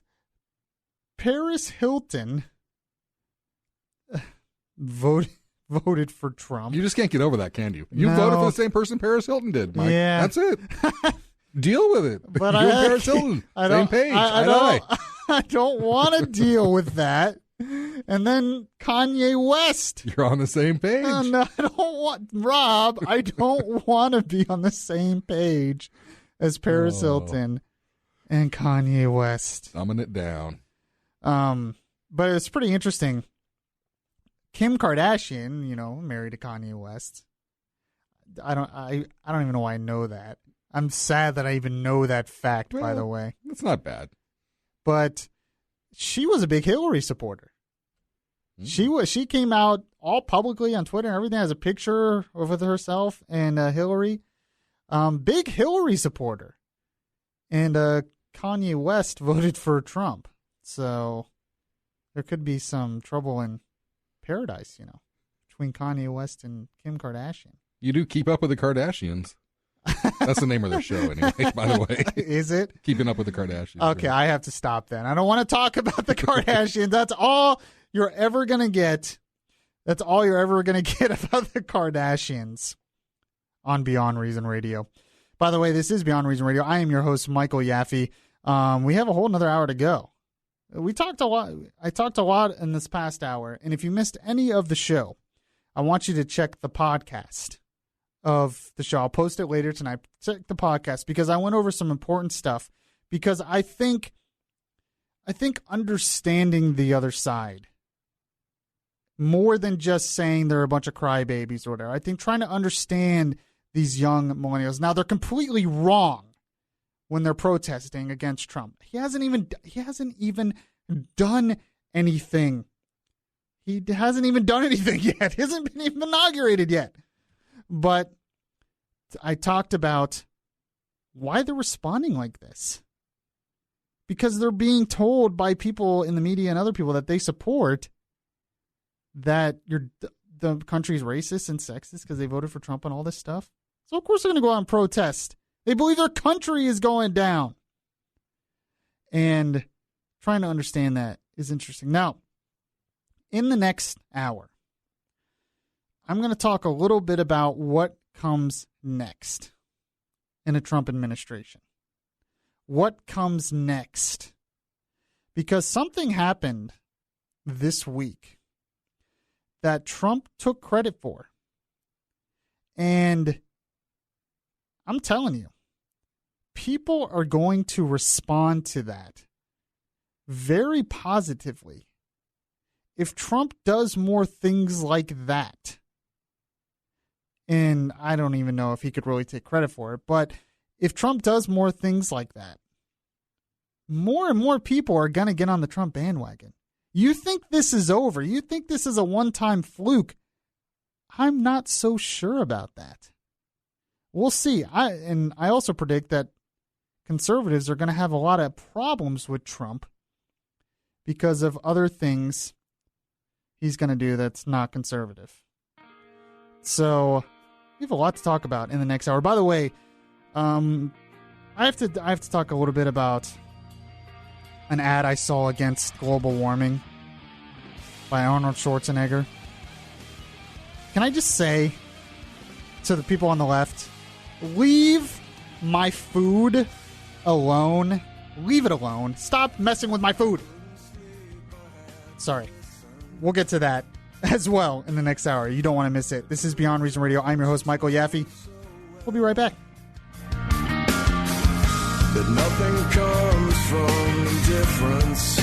Speaker 1: Hilton voted for Trump.
Speaker 4: You just can't get over that, can you? You voted for the same person Paris Hilton did, Mike.
Speaker 1: Yeah.
Speaker 4: That's it. Deal with it.
Speaker 1: But
Speaker 4: you and Paris Hilton, same page.
Speaker 1: I don't want to deal with that. And then Kanye West.
Speaker 4: You're on the same page.
Speaker 1: No, I don't want Rob. I don't want to be on the same page as Paris Hilton and Kanye West.
Speaker 4: Dumbing it down.
Speaker 1: But it's pretty interesting. Kim Kardashian, married to Kanye West. I don't even know why I know that. I'm sad that I even know that fact, by the way.
Speaker 4: It's not bad.
Speaker 1: But she was a big Hillary supporter. She came out all publicly on Twitter and everything, has a picture with herself and Hillary. Big Hillary supporter. And Kanye West voted for Trump. So there could be some trouble in paradise, between Kanye West and Kim Kardashian.
Speaker 4: You do Keep Up with the Kardashians. That's the name of their show, anyway, by the way.
Speaker 1: Is it?
Speaker 4: Keeping Up with the Kardashians.
Speaker 1: Okay, I have to stop then. I don't want to talk about the Kardashians. That's all you're ever going to get. That's all you're ever going to get about the Kardashians on Beyond Reason Radio. By the way, this is Beyond Reason Radio. I am your host, Michael Yaffee. We have a whole another hour to go. We talked a lot. I talked a lot in this past hour, and if you missed any of the show, I want you to check the podcast of the show. I'll post it later tonight. Check the podcast because I went over some important stuff. Because I think understanding the other side, more than just saying they're a bunch of crybabies or whatever. I think trying to understand these young millennials. Now they're completely wrong when they're protesting against Trump. He hasn't even done anything. He hasn't even done anything yet. He hasn't been even inaugurated yet. But I talked about why they're responding like this. Because they're being told by people in the media and other people that they support that the country's racist and sexist because they voted for Trump and all this stuff. So, of course, they're going to go out and protest. They believe their country is going down. And trying to understand that is interesting. Now, in the next hour, I'm going to talk a little bit about what comes next in a Trump administration. What comes next? Because something happened this week that Trump took credit for. And I'm telling you, people are going to respond to that very positively if Trump does more things like that. And I don't even know if he could really take credit for it, but if Trump does more things like that, more and more people are going to get on the Trump bandwagon. You think this is over? You think this is a one-time fluke? I'm not so sure about that. We'll see. I also predict that conservatives are going to have a lot of problems with Trump because of other things he's going to do that's not conservative. So we have a lot to talk about in the next hour. By the way, I have to talk a little bit about an ad I saw against global warming by Arnold Schwarzenegger. Can I just say to the people on the left, leave my food alone. Leave it alone. Stop messing with my food. Sorry. We'll get to that as well in the next hour. You don't want to miss it. This is Beyond Reason Radio. I'm your host, Michael Yaffee. We'll be right back.
Speaker 8: That nothing comes from indifference.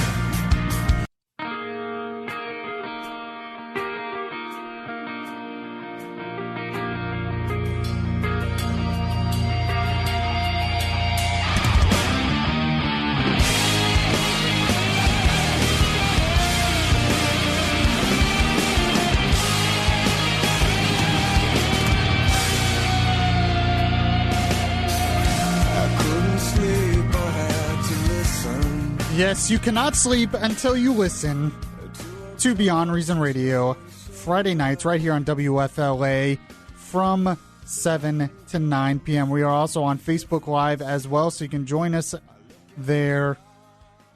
Speaker 1: Yes, you cannot sleep until you listen to Beyond Reason Radio Friday nights right here on WFLA from 7 to 9 p.m. We are also on Facebook Live as well, so you can join us there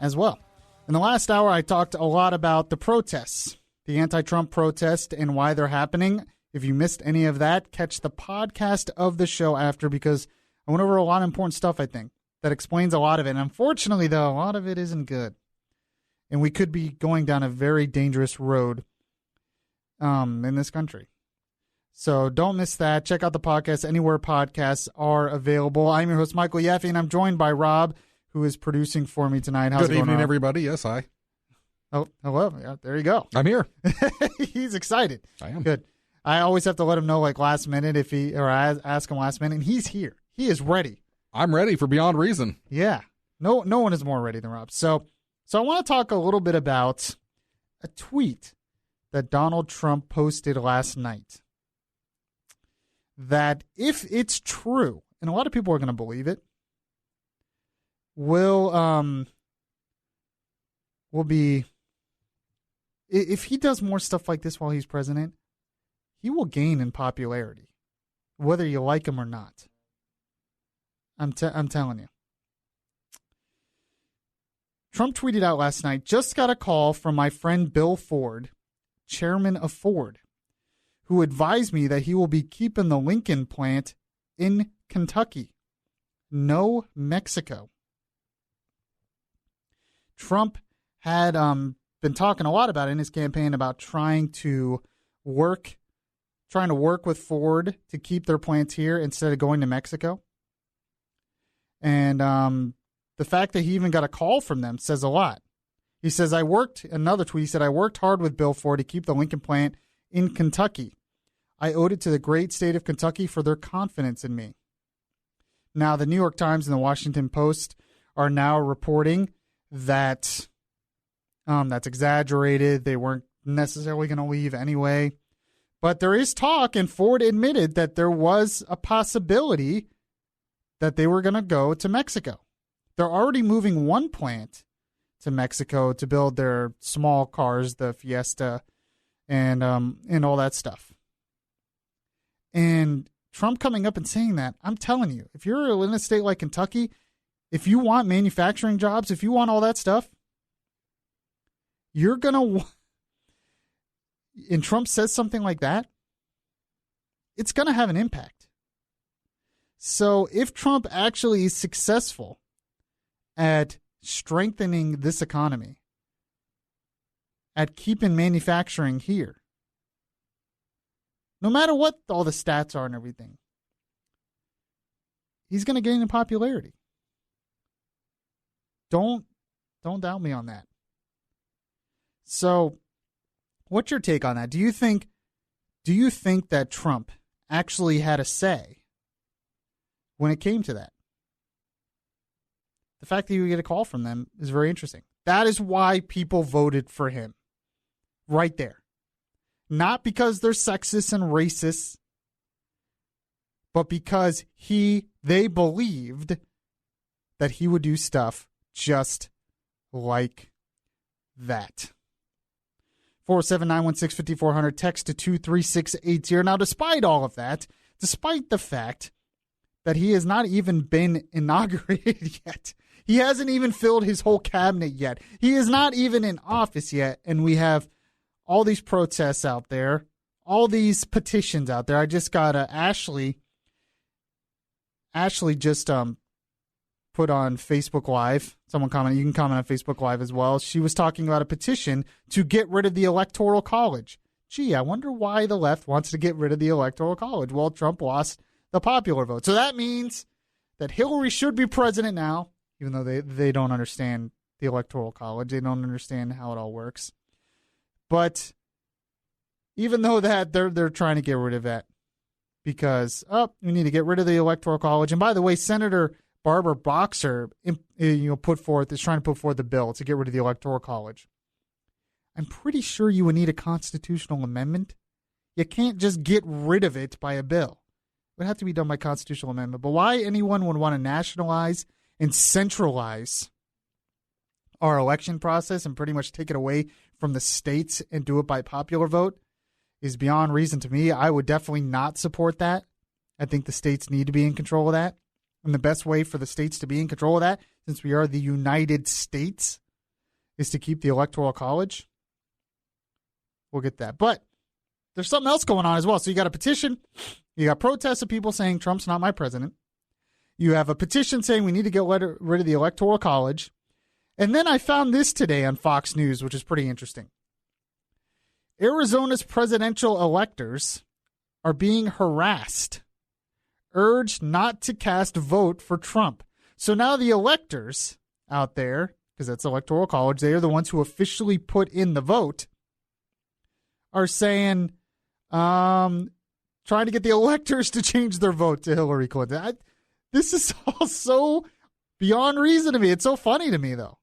Speaker 1: as well. In the last hour, I talked a lot about the protests, the anti-Trump protest and why they're happening. If you missed any of that, catch the podcast of the show after, because I went over a lot of important stuff, I think, that explains a lot of it. And unfortunately, though, a lot of it isn't good. And we could be going down a very dangerous road in this country. So don't miss that. Check out the podcast anywhere podcasts are available. I'm your host, Michael Yaffee, and I'm joined by Rob, who is producing for me tonight. How's it going,
Speaker 4: Good evening,
Speaker 1: Rob?
Speaker 4: everybody. Yes, hi.
Speaker 1: Oh, hello. Yeah, there you go.
Speaker 4: I'm here.
Speaker 1: He's excited.
Speaker 4: I am.
Speaker 1: Good. I always have to let him know like last minute I ask him last minute, and he's here. He is ready.
Speaker 4: I'm ready for Beyond Reason.
Speaker 1: Yeah. No one is more ready than Rob. So I want to talk a little bit about a tweet that Donald Trump posted last night. That if it's true, and a lot of people are going to believe it, will be, if he does more stuff like this while he's president, he will gain in popularity, whether you like him or not. I'm telling you. Trump tweeted out last night, just got a call from my friend Bill Ford, chairman of Ford, who advised me that he will be keeping the Lincoln plant in Kentucky. No Mexico. Trump had been talking a lot about it in his campaign about trying to work with Ford to keep their plants here instead of going to Mexico. And the fact that he even got a call from them says a lot. He says, another tweet, he said, I worked hard with Bill Ford to keep the Lincoln plant in Kentucky. I owed it to the great state of Kentucky for their confidence in me. Now, the New York Times and the Washington Post are now reporting that that's exaggerated. They weren't necessarily going to leave anyway. But there is talk, and Ford admitted that there was a possibility that they were going to go to Mexico. They're already moving one plant to Mexico to build their small cars, the Fiesta, and all that stuff. And Trump coming up and saying that, I'm telling you, if you're in a state like Kentucky, if you want manufacturing jobs, if you want all that stuff, you're going to, and Trump says something like that, it's going to have an impact. So if Trump actually is successful at strengthening this economy, at keeping manufacturing here, no matter what all the stats are and everything, he's going to gain in popularity. Don't doubt me on that. So, what's your take on that? Do you think that Trump actually had a say when it came to that? The fact that you get a call from them is very interesting. That is why people voted for him. Right there. Not because they're sexist and racist, but because they believed that he would do stuff just like that. 407-916-5400, text to 23680. Now, despite all of that, despite the fact that he has not even been inaugurated yet, he hasn't even filled his whole cabinet yet, he is not even in office yet, and we have all these protests out there, all these petitions out there. I just got Ashley just put on Facebook Live. Someone commented. You can comment on Facebook Live as well. She was talking about a petition to get rid of the Electoral College. Gee, I wonder why the left wants to get rid of the Electoral College. Well, Trump lost the popular vote. So that means that Hillary should be president now, even though they don't understand the Electoral College. They don't understand how it all works. But even though that, they're trying to get rid of that because, we need to get rid of the Electoral College. And by the way, Senator Barbara Boxer is trying to put forth the bill to get rid of the Electoral College. I'm pretty sure you would need a constitutional amendment. You can't just get rid of it by a bill. It would have to be done by constitutional amendment. But why anyone would want to nationalize and centralize our election process and pretty much take it away from the states and do it by popular vote is beyond reason to me. I would definitely not support that. I think the states need to be in control of that. And the best way for the states to be in control of that, since we are the United States, is to keep the Electoral College. We'll get that. But there's something else going on as well. So you got a petition. You got protests of people saying Trump's not my president. You have a petition saying we need to get rid of the Electoral College. And then I found this today on Fox News, which is pretty interesting. Arizona's presidential electors are being harassed, urged not to cast vote for Trump. So now the electors out there, because that's Electoral College, they are the ones who officially put in the vote, are saying, trying to get the electors to change their vote to Hillary Clinton. This is all so beyond reason to me. It's so funny to me, though,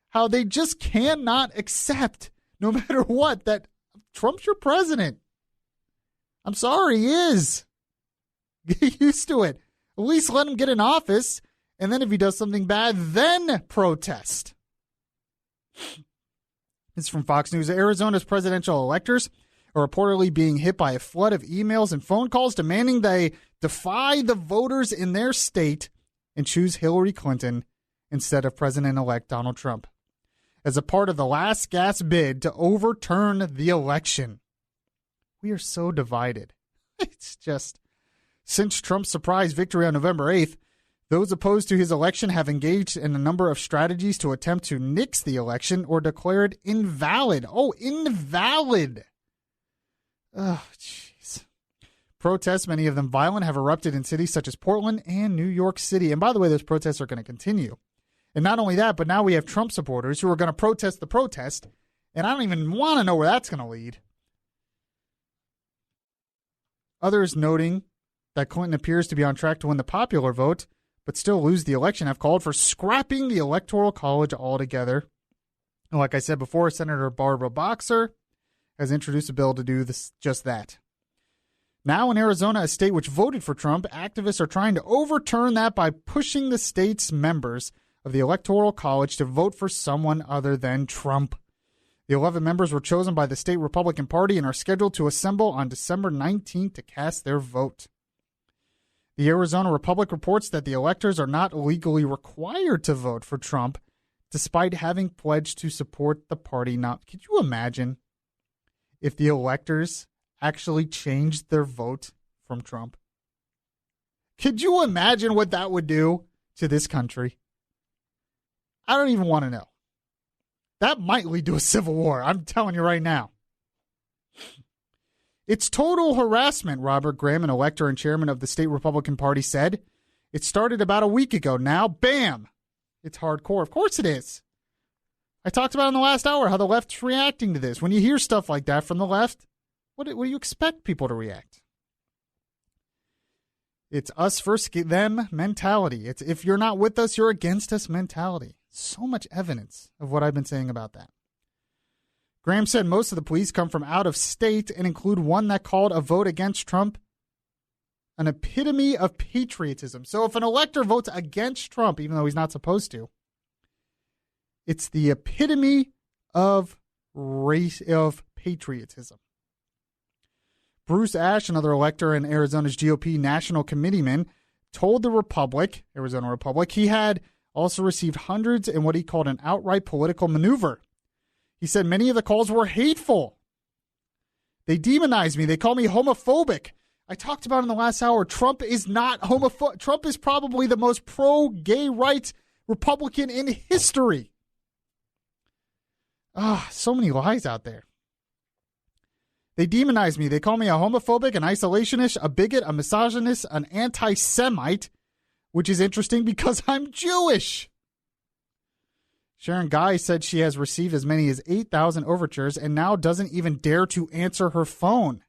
Speaker 1: how they just cannot accept, no matter what, that Trump's your president. I'm sorry, he is. Get used to it. At least let him get in office, and then if he does something bad, then protest. It's from Fox News. Arizona's presidential electors are reportedly being hit by a flood of emails and phone calls demanding they defy the voters in their state and choose Hillary Clinton instead of President-elect Donald Trump as a part of the last gasp bid to overturn the election. We are so divided. It's just, since Trump's surprise victory on November 8th, those opposed to his election have engaged in a number of strategies to attempt to nix the election or declare it invalid. Oh, invalid. Oh, jeez. Protests, many of them violent, have erupted in cities such as Portland and New York City. And by the way, those protests are going to continue. And not only that, but now we have Trump supporters who are going to protest the protest. And I don't even want to know where that's going to lead. Others noting that Clinton appears to be on track to win the popular vote, but still lose the election, have called for scrapping the Electoral College altogether. And like I said before, Senator Barbara Boxer has introduced a bill to do this, just that. Now in Arizona, a state which voted for Trump, activists are trying to overturn that by pushing the state's members of the Electoral College to vote for someone other than Trump. The 11 members were chosen by the state Republican Party and are scheduled to assemble on December 19th to cast their vote. The Arizona Republic reports that the electors are not legally required to vote for Trump, despite having pledged to support the party. Now, could you imagine if the electors actually changed their vote from Trump? Could you imagine what that would do to this country? I don't even want to know. That might lead to a civil war. I'm telling you right now. It's total harassment, Robert Graham, an elector and chairman of the state Republican Party, said. It started about a week ago. Now, bam, it's hardcore. Of course it is. I talked about in the last hour how the left's reacting to this. When you hear stuff like that from the left, what do you expect people to react? It's us versus them mentality. It's if you're not with us, you're against us mentality. So much evidence of what I've been saying about that. Graham said most of the pleas come from out of state and include one that called a vote against Trump an epitome of patriotism. So if an elector votes against Trump, even though he's not supposed to, it's the epitome of patriotism. Bruce Ash, another elector and Arizona's GOP national committeeman, told the Arizona Republic, he had also received hundreds in what he called an outright political maneuver. He said many of the calls were hateful. They demonized me. They call me homophobic. I talked about in the last hour, Trump is not homophobic. Trump is probably the most pro-gay rights Republican in history. So many lies out there. They demonize me. They call me a homophobic, an isolationist, a bigot, a misogynist, an anti-Semite, which is interesting because I'm Jewish. Sharon Guy said she has received as many as 8,000 overtures and now doesn't even dare to answer her phone.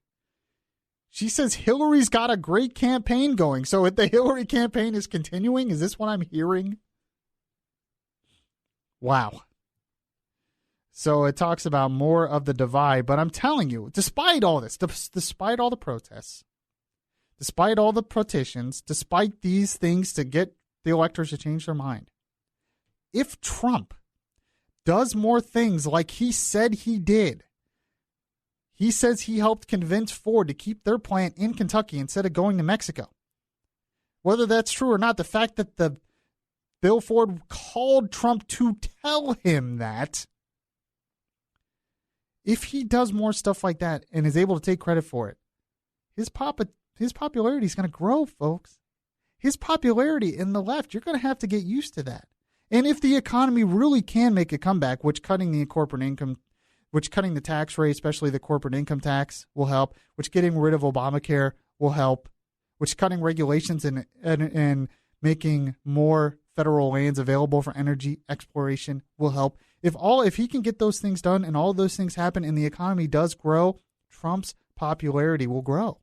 Speaker 1: She says Hillary's got a great campaign going. So if the Hillary campaign is continuing, is this what I'm hearing? Wow. So it talks about more of the divide. But I'm telling you, despite all this, despite all the protests, despite all the petitions, despite these things to get the electors to change their mind, if Trump does more things like he said he did. He says he helped convince Ford to keep their plant in Kentucky instead of going to Mexico. Whether that's true or not, the fact that the Bill Ford called Trump to tell him that, if he does more stuff like that and is able to take credit for it, his popularity is going to grow, folks. His popularity in the left, you're going to have to get used to that. And if the economy really can make a comeback, which cutting the tax rate, especially the corporate income tax, will help, which getting rid of Obamacare will help, which cutting regulations and making more federal lands available for energy exploration will help. If he can get those things done and all those things happen and the economy does grow, Trump's popularity will grow.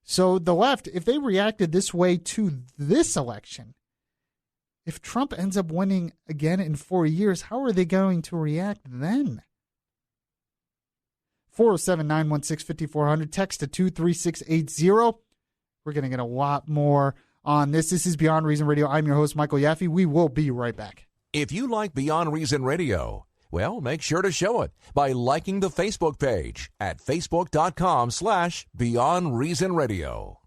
Speaker 1: So the left, if they reacted this way to this election, if Trump ends up winning again in 4 years, how are they going to react then? 407-916-5400, text to 23680. We're going to get a lot more on this. This is Beyond Reason Radio. I'm your host, Michael Yaffee. We will be right back.
Speaker 3: If you like Beyond Reason Radio, well, make sure to show it by liking the Facebook page at facebook.com/Beyond Reason Radio.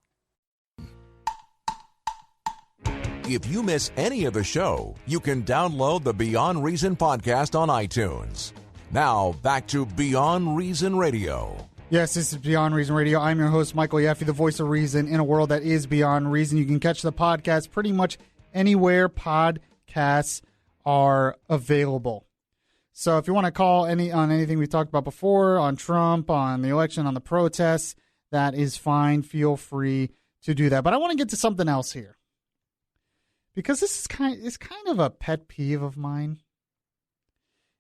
Speaker 3: If you miss any of the show, you can download the Beyond Reason podcast on iTunes. Now, back to Beyond Reason Radio.
Speaker 1: Yes, this is Beyond Reason Radio. I'm your host, Michael Yaffee, the voice of reason in a world that is beyond reason. You can catch the podcast pretty much anywhere podcasts are available. So if you want to call on anything we talked about before, on Trump, on the election, on the protests, that is fine. Feel free to do that. But I want to get to something else here, because this is kind of a pet peeve of mine.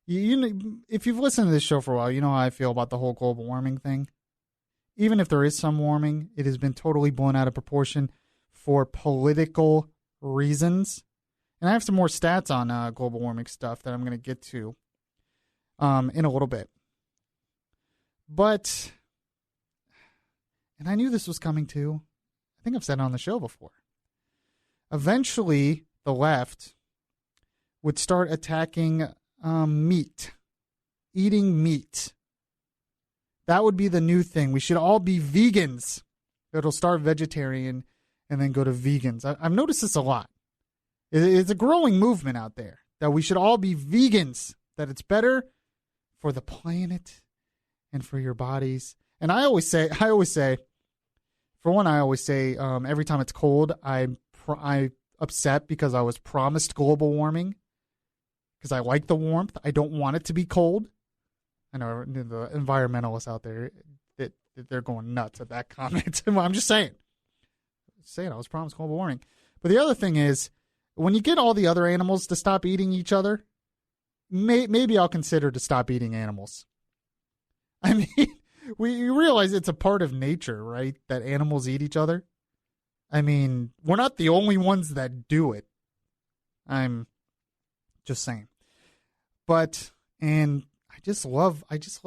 Speaker 1: You know, if you've listened to this show for a while, you know how I feel about the whole global warming thing. Even if there is some warming, it has been totally blown out of proportion for political reasons. And I have some more stats on global warming stuff that I'm going to get to in a little bit. But, and I knew this was coming too. I think I've said it on the show before. Eventually, the left would start attacking meat, eating meat. That would be the new thing. We should all be vegans. It'll start vegetarian and then go to vegans. I've noticed this a lot. It's a growing movement out there that we should all be vegans, that it's better for the planet and for your bodies. And I always say, for one, every time it's cold, I'm upset because I was promised global warming, because I like the warmth. I don't want it to be cold. I know the environmentalists out there, that they're going nuts at that comment. I'm just saying I was promised global warming. But the other thing is, when you get all the other animals to stop eating each other, maybe I'll consider to stop eating animals. I mean, we realize it's a part of nature, right? That animals eat each other. I mean, we're not the only ones that do it. I'm just saying. But, and I just love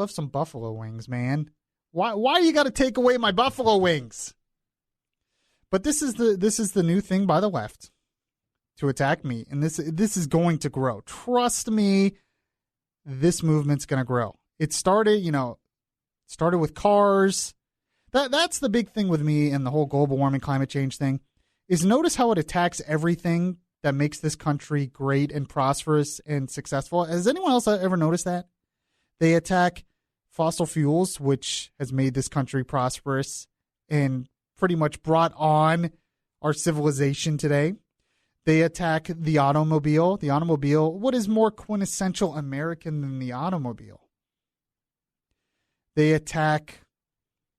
Speaker 1: some buffalo wings, man. Why you got to take away my buffalo wings? But this is the new thing by the left, to attack meat, and this is going to grow. Trust me, this movement's going to grow. It started with cars. That's the big thing with me and the whole global warming, climate change thing, is notice how it attacks everything that makes this country great and prosperous and successful. Has anyone else ever noticed that? They attack fossil fuels, which has made this country prosperous and pretty much brought on our civilization today. They attack the automobile. The automobile, what is more quintessential American than the automobile? They attack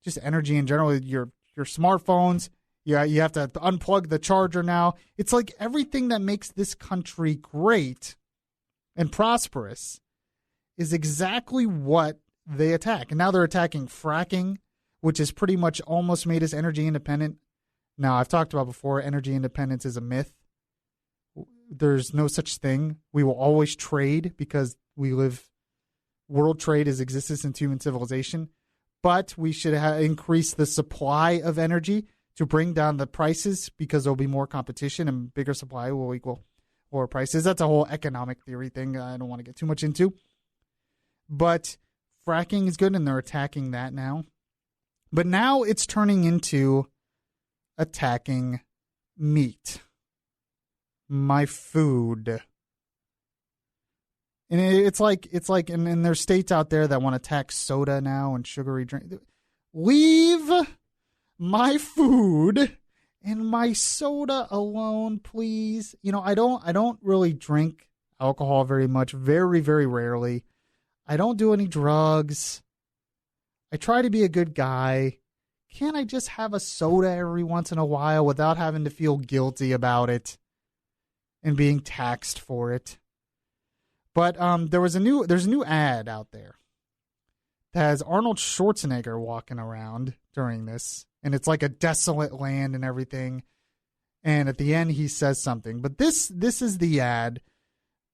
Speaker 1: just energy in general, your smartphones. Yeah, you have to unplug the charger now. It's like everything that makes this country great and prosperous is exactly what they attack. And now they're attacking fracking, which has pretty much almost made us energy independent. Now, I've talked about before, energy independence is a myth. There's no such thing. We will always trade because world trade has existed since human civilization. But we should increase the supply of energy to bring down the prices, because there'll be more competition and bigger supply will equal lower prices. That's a whole economic theory thing I don't want to get too much into. But fracking is good, and they're attacking that now. But now it's turning into attacking meat. My food. And it's like, and there's states out there that want to tax soda now and sugary drink. Leave my food and my soda alone, please. You know, I don't really drink alcohol very much, very, very rarely. I don't do any drugs. I try to be a good guy. Can't I just have a soda every once in a while without having to feel guilty about it and being taxed for it? But there's a new ad out there that has Arnold Schwarzenegger walking around during this, and it's like a desolate land and everything. And at the end, he says something. But this is the ad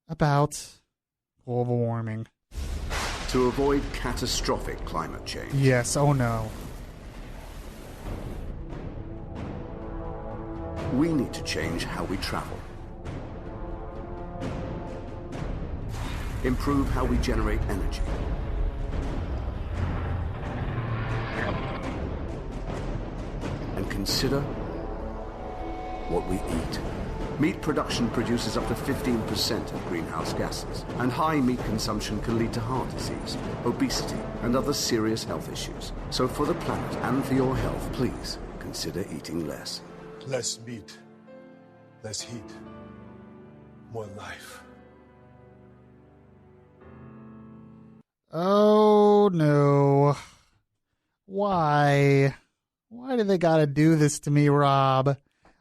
Speaker 1: about global warming.
Speaker 8: To avoid catastrophic climate change.
Speaker 1: Yes, oh no.
Speaker 8: We need to change how we travel. Improve how we generate energy. And consider what we eat. Meat production produces up to 15% of greenhouse gases, and high meat consumption can lead to heart disease, obesity, and other serious health issues. So for the planet and for your health, please consider eating less.
Speaker 10: Less meat, less heat, more life.
Speaker 1: Oh no. Why? Why do they gotta do this to me, Rob?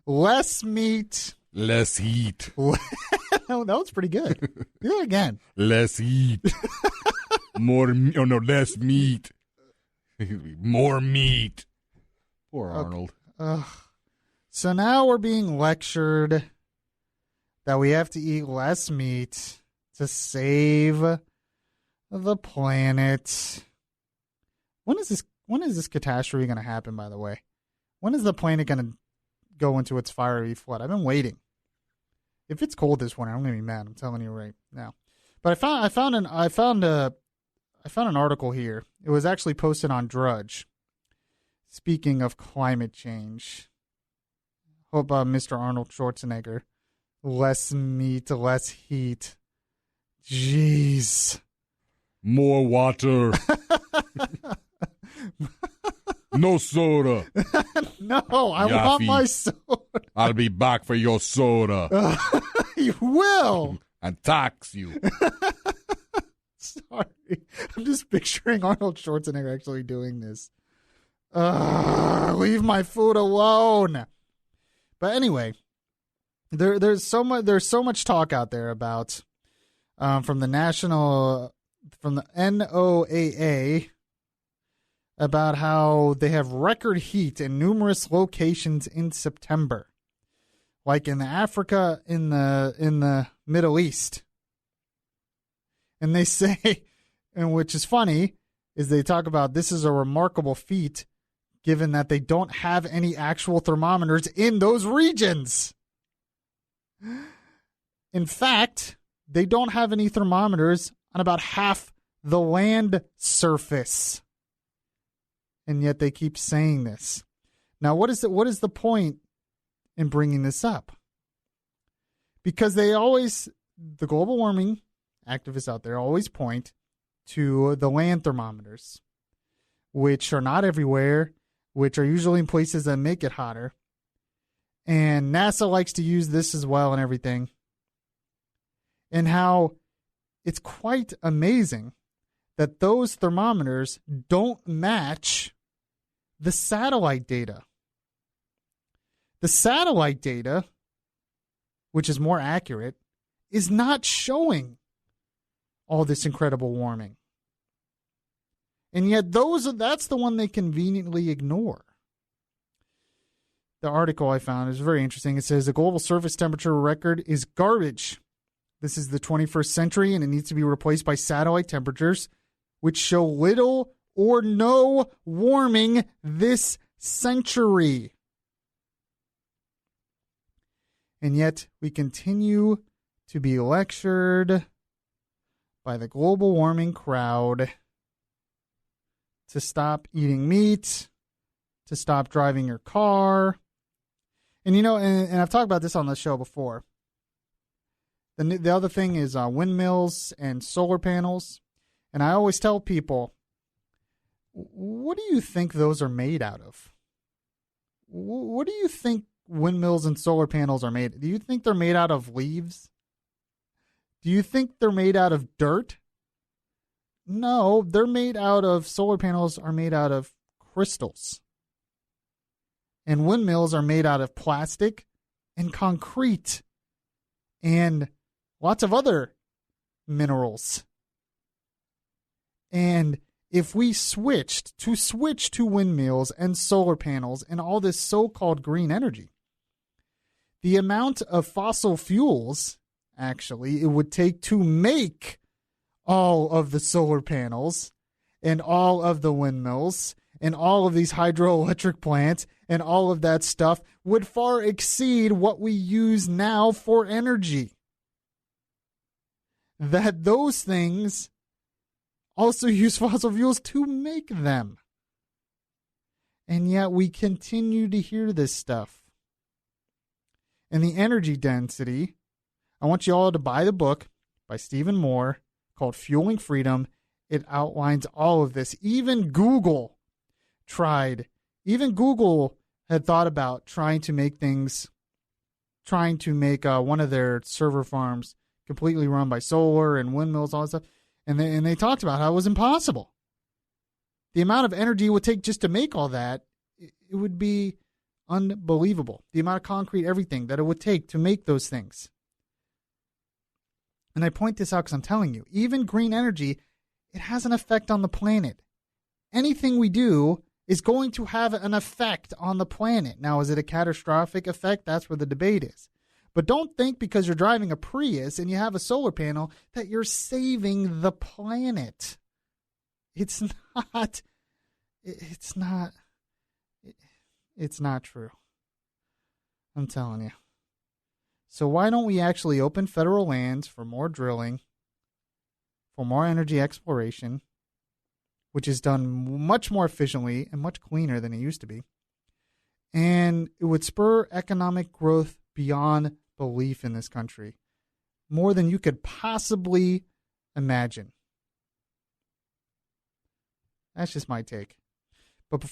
Speaker 1: Less meat.
Speaker 4: Less heat.
Speaker 1: No, that was pretty good. Do it again.
Speaker 4: Less heat. Less meat. More meat. Poor Arnold.
Speaker 1: So now we're being lectured that we have to eat less meat to save the planet. When is this catastrophe going to happen, by the way? When is the planet going to go into its fiery flood? I've been waiting. If it's cold this winter, I'm going to be mad. I'm telling you right now. But I found an article here. It was actually posted on Drudge. Speaking of climate change. Hope Mr. Arnold Schwarzenegger. Less meat, less heat. Jeez.
Speaker 4: More water. No soda.
Speaker 1: No, I want my soda.
Speaker 4: I'll be back for your soda.
Speaker 1: You will.
Speaker 4: And tax you.
Speaker 1: Sorry. I'm just picturing Arnold Schwarzenegger actually doing this. Leave my food alone. But anyway, there's so much talk out there about from the NOAA about how they have record heat in numerous locations in September, like in Africa, in the Middle East. And they say, and which is funny, is they talk about this is a remarkable feat given that they don't have any actual thermometers in those regions. In fact, they don't have any thermometers on about half the land surface. And yet they keep saying this. Now, what is the point in bringing this up? Because the global warming activists out there always point to the land thermometers, which are not everywhere, which are usually in places that make it hotter. And NASA likes to use this as well and everything. And how it's quite amazing that those thermometers don't match the satellite data. The satellite data, which is more accurate, is not showing all this incredible warming. And yet that's the one they conveniently ignore. The article I found is very interesting. It says the global surface temperature record is garbage. This is the 21st century, and it needs to be replaced by satellite temperatures, which show little or no warming this century. And yet we continue to be lectured by the global warming crowd to stop eating meat, to stop driving your car. And, and I've talked about this on the show before. The other thing is windmills and solar panels. And I always tell people, what do you think those are made out of? What do you think windmills and solar panels are made? Do you think they're made out of leaves? Do you think they're made out of dirt? No, solar panels are made out of crystals. And windmills are made out of plastic and concrete and lots of other minerals. And if we switched to windmills and solar panels and all this so-called green energy, the amount of fossil fuels, actually, it would take to make all of the solar panels and all of the windmills and all of these hydroelectric plants and all of that stuff would far exceed what we use now for energy. That those things also use fossil fuels to make them. And yet we continue to hear this stuff. And the energy density, I want you all to buy the book by Stephen Moore called Fueling Freedom. It outlines all of this. Even Google had thought about trying to make one of their server farms completely run by solar and windmills, all that stuff. And they talked about how it was impossible. The amount of energy it would take just to make all that, it would be unbelievable. The amount of concrete, everything that it would take to make those things. And I point this out because I'm telling you, even green energy, it has an effect on the planet. Anything we do is going to have an effect on the planet. Now, is it a catastrophic effect? That's where the debate is. But don't think because you're driving a Prius and you have a solar panel that you're saving the planet. It's not true. I'm telling you. So why don't we actually open federal lands for more drilling, for more energy exploration, which is done much more efficiently and much cleaner than it used to be. And it would spur economic growth beyond belief in this country, more than you could possibly imagine. That's just my take. But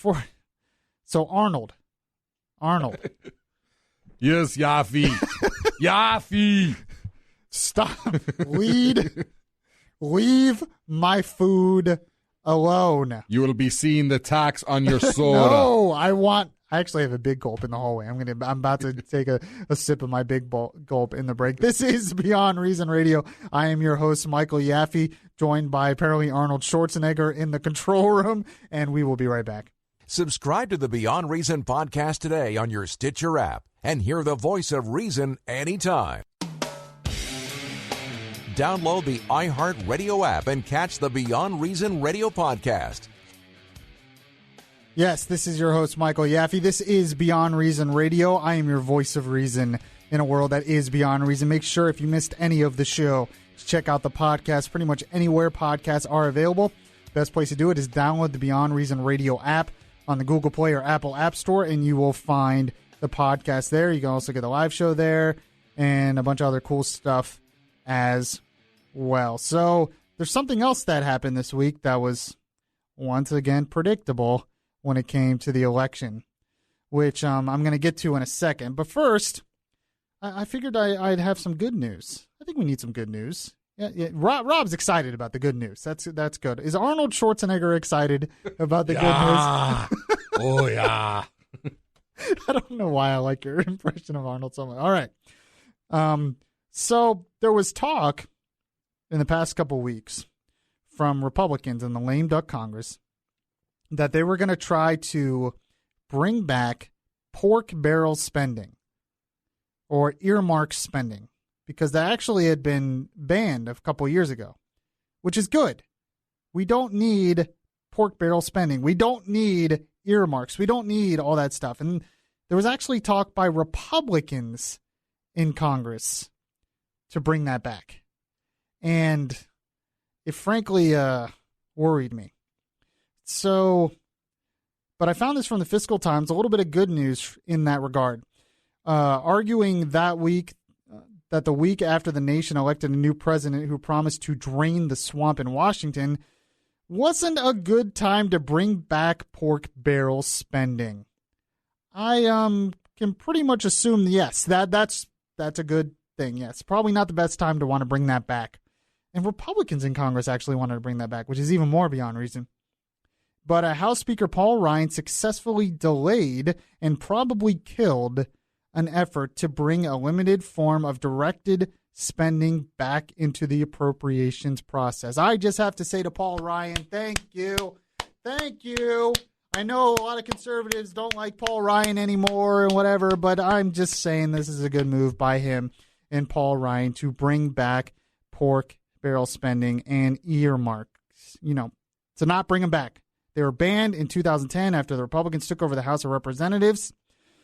Speaker 1: Arnold.
Speaker 4: Yes, Yaffee. Yaffee.
Speaker 1: Stop. Leave my food alone.
Speaker 4: You will be seeing the tax on your soda.
Speaker 1: No, I actually have a big gulp in the hallway. I'm about to take a sip of my big gulp in the break. This is Beyond Reason Radio. I am your host, Michael Yaffee, joined by apparently Arnold Schwarzenegger in the control room, and we will be right back.
Speaker 3: Subscribe to the Beyond Reason podcast today on your Stitcher app and hear the voice of reason anytime. Download the iHeartRadio app and catch the Beyond Reason Radio podcast.
Speaker 1: Yes, this is your host, Michael Yaffee. This is Beyond Reason Radio. I am your voice of reason in a world that is beyond reason. Make sure if you missed any of the show, check out the podcast pretty much anywhere podcasts are available. Best place to do it is download the Beyond Reason Radio app on the Google Play or Apple App Store, and you will find the podcast there. You can also get the live show there and a bunch of other cool stuff as well. So there's something else that happened this week that was once again predictable when it came to the election, which I'm going to get to in a second. But first, I figured I'd have some good news. I think we need some good news. Yeah. Rob's excited about the good news. That's good. Is Arnold Schwarzenegger excited about the good news?
Speaker 4: Oh, yeah.
Speaker 1: I don't know why I like your impression of Arnold so much. All right. So there was talk in the past couple weeks from Republicans in the lame duck Congress that they were going to try to bring back pork barrel spending or earmark spending because that actually had been banned a couple years ago, which is good. We don't need pork barrel spending. We don't need earmarks. We don't need all that stuff. And there was actually talk by Republicans in Congress to bring that back. And it frankly worried me. So, but I found this from the Fiscal Times, a little bit of good news in that regard. Arguing that week that the week after the nation elected a new president who promised to drain the swamp in Washington wasn't a good time to bring back pork barrel spending. I can pretty much assume, yes, that's a good thing. Yes, probably not the best time to want to bring that back. And Republicans in Congress actually wanted to bring that back, which is even more beyond reason. But House Speaker Paul Ryan successfully delayed and probably killed an effort to bring a limited form of directed spending back into the appropriations process. I just have to say to Paul Ryan, thank you. Thank you. I know a lot of conservatives don't like Paul Ryan anymore and whatever, but I'm just saying this is a good move by him and Paul Ryan to bring back pork barrel spending and earmarks, to not bring them back. They were banned in 2010 after the Republicans took over the House of Representatives.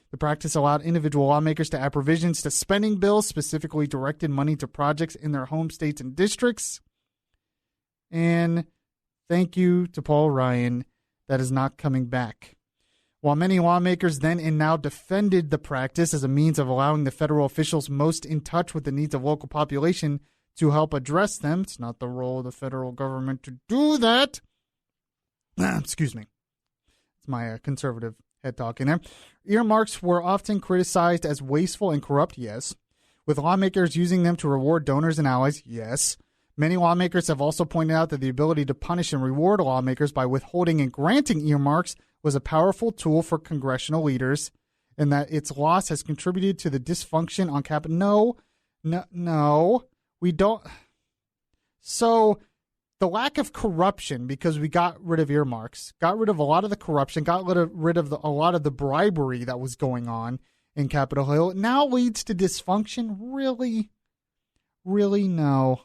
Speaker 1: The practice allowed individual lawmakers to add provisions to spending bills, specifically directed money to projects in their home states and districts. And thank you to Paul Ryan. That is not coming back. While many lawmakers then and now defended the practice as a means of allowing the federal officials most in touch with the needs of local population to help address them, it's not the role of the federal government to do that. Excuse me. It's my conservative head talking there. Earmarks were often criticized as wasteful and corrupt, yes. With lawmakers using them to reward donors and allies, yes. Many lawmakers have also pointed out that the ability to punish and reward lawmakers by withholding and granting earmarks was a powerful tool for congressional leaders, and that its loss has contributed to the dysfunction on Capitol. No, we don't. So the lack of corruption, because we got rid of earmarks, got rid of a lot of the corruption, got rid of a lot of the bribery that was going on in Capitol Hill, now leads to dysfunction? Really? Really? No.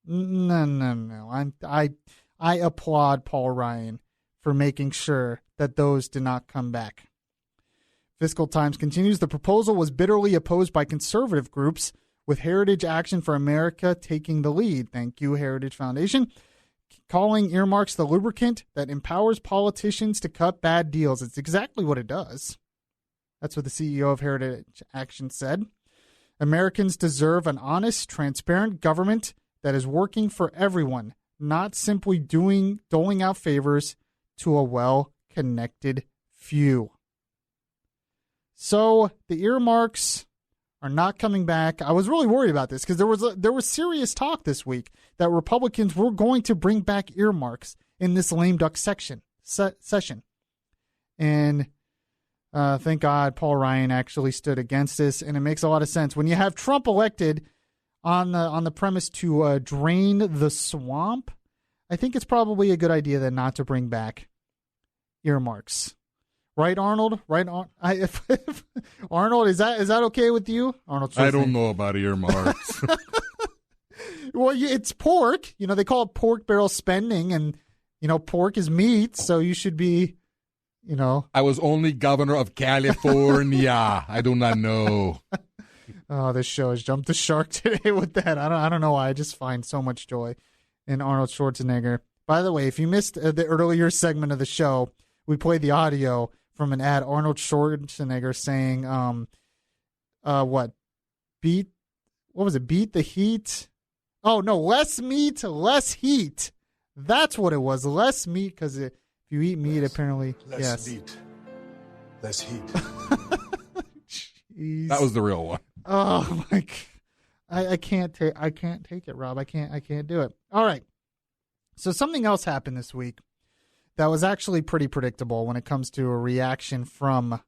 Speaker 1: No. I applaud Paul Ryan for making sure that those did not come back. Fiscal Times continues, the proposal was bitterly opposed by conservative groups, with Heritage Action for America taking the lead. Thank you, Heritage Foundation. Calling earmarks the lubricant that empowers politicians to cut bad deals. It's exactly what it does. That's what the CEO of Heritage Action said. Americans deserve an honest, transparent government that is working for everyone, not simply doling out favors to a well-connected few. So the earmarks are not coming back. I was really worried about this because there was serious talk this week that Republicans were going to bring back earmarks in this lame duck session. And thank God Paul Ryan actually stood against this, and it makes a lot of sense. When you have Trump elected on the premise to drain the swamp, I think it's probably a good idea then not to bring back earmarks. Right, Arnold? Right, Arnold, is that okay with you? Arnold,
Speaker 4: I don't know about earmarks.
Speaker 1: Well, it's pork. They call it pork barrel spending, and pork is meat, so you should be,
Speaker 4: I was only governor of California. I do not know.
Speaker 1: Oh, this show has jumped the shark today with that. I don't know why. I just find so much joy in Arnold Schwarzenegger. By the way, if you missed the earlier segment of the show, we played the audio from an ad. Arnold Schwarzenegger saying, beat the heat? Oh, no, less meat, less heat. That's what it was. Less meat, because if you eat meat, apparently,
Speaker 10: less meat, less heat.
Speaker 1: Jeez.
Speaker 4: That was the real one.
Speaker 1: Oh my! I can't take it, Rob. I can't do it. All right. So something else happened this week that was actually pretty predictable when it comes to a reaction from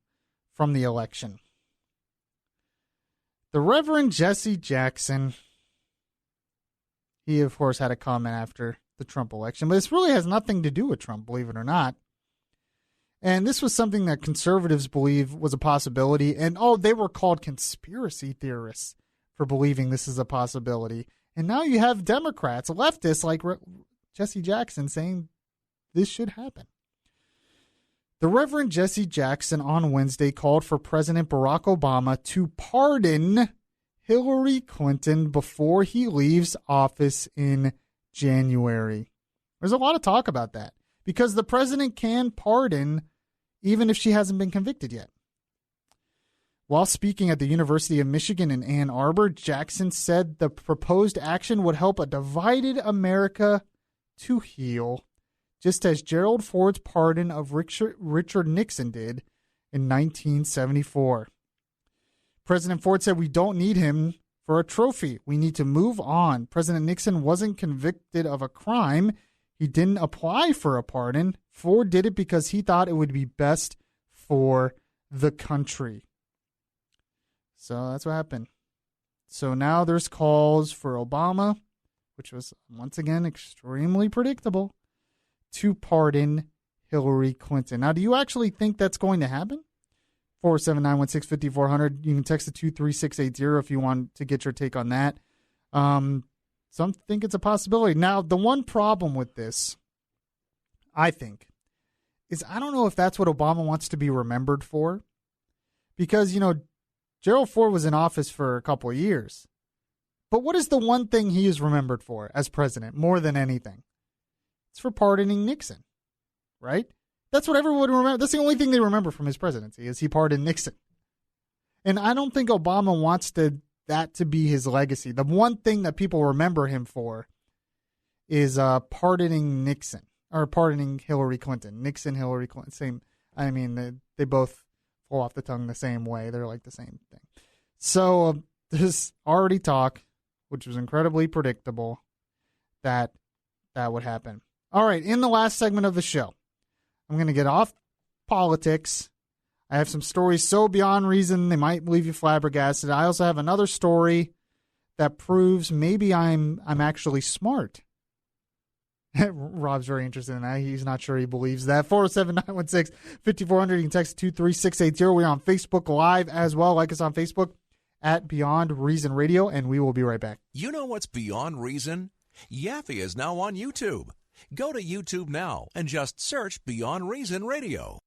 Speaker 1: the election. The Reverend Jesse Jackson, he of course had a comment after the Trump election, but this really has nothing to do with Trump, believe it or not. And this was something that conservatives believe was a possibility. And, they were called conspiracy theorists for believing this is a possibility. And now you have Democrats, leftists like Jesse Jackson saying this should happen. The Reverend Jesse Jackson on Wednesday called for President Barack Obama to pardon Hillary Clinton before he leaves office in January. There's a lot of talk about that because the president can pardon even if she hasn't been convicted yet. While speaking at the University of Michigan in Ann Arbor, Jackson said the proposed action would help a divided America to heal, just as Gerald Ford's pardon of Richard Nixon did in 1974. President Ford said, "We don't need him for a trophy. We need to move on. President Nixon wasn't convicted of a crime. He didn't apply for a pardon. Ford did it because he thought it would be best for the country." So that's what happened. So now there's calls for Obama, which was once again extremely predictable, to pardon Hillary Clinton. Now, do you actually think that's going to happen? 479-165-400. You can text it 23680 if you want to get your take on that. Some think it's a possibility. Now, the one problem with this, I think, is I don't know if that's what Obama wants to be remembered for. Because, Gerald Ford was in office for a couple of years. But what is the one thing he is remembered for as president more than anything? It's for pardoning Nixon, right? That's what everyone remembers. That's the only thing they remember from his presidency is he pardoned Nixon. And I don't think Obama wants that to be his legacy. The one thing that people remember him for is pardoning Nixon or pardoning Hillary Clinton. Nixon, Hillary Clinton, same. I mean, they both flow off the tongue the same way. They're like the same thing. So there's already talk, which was incredibly predictable, that would happen. All right, in the last segment of the show, I'm going to get off politics. I have some stories so beyond reason they might leave you flabbergasted. I also have another story that proves maybe I'm actually smart. Rob's very interested in that. He's not sure he believes that. 407-916-5400. You can text 23680. We're on Facebook Live as well. Like us on Facebook at Beyond Reason Radio, and we will be right back.
Speaker 3: You know what's Beyond Reason? Yaffee is now on YouTube. Go to YouTube now and just search Beyond Reason Radio.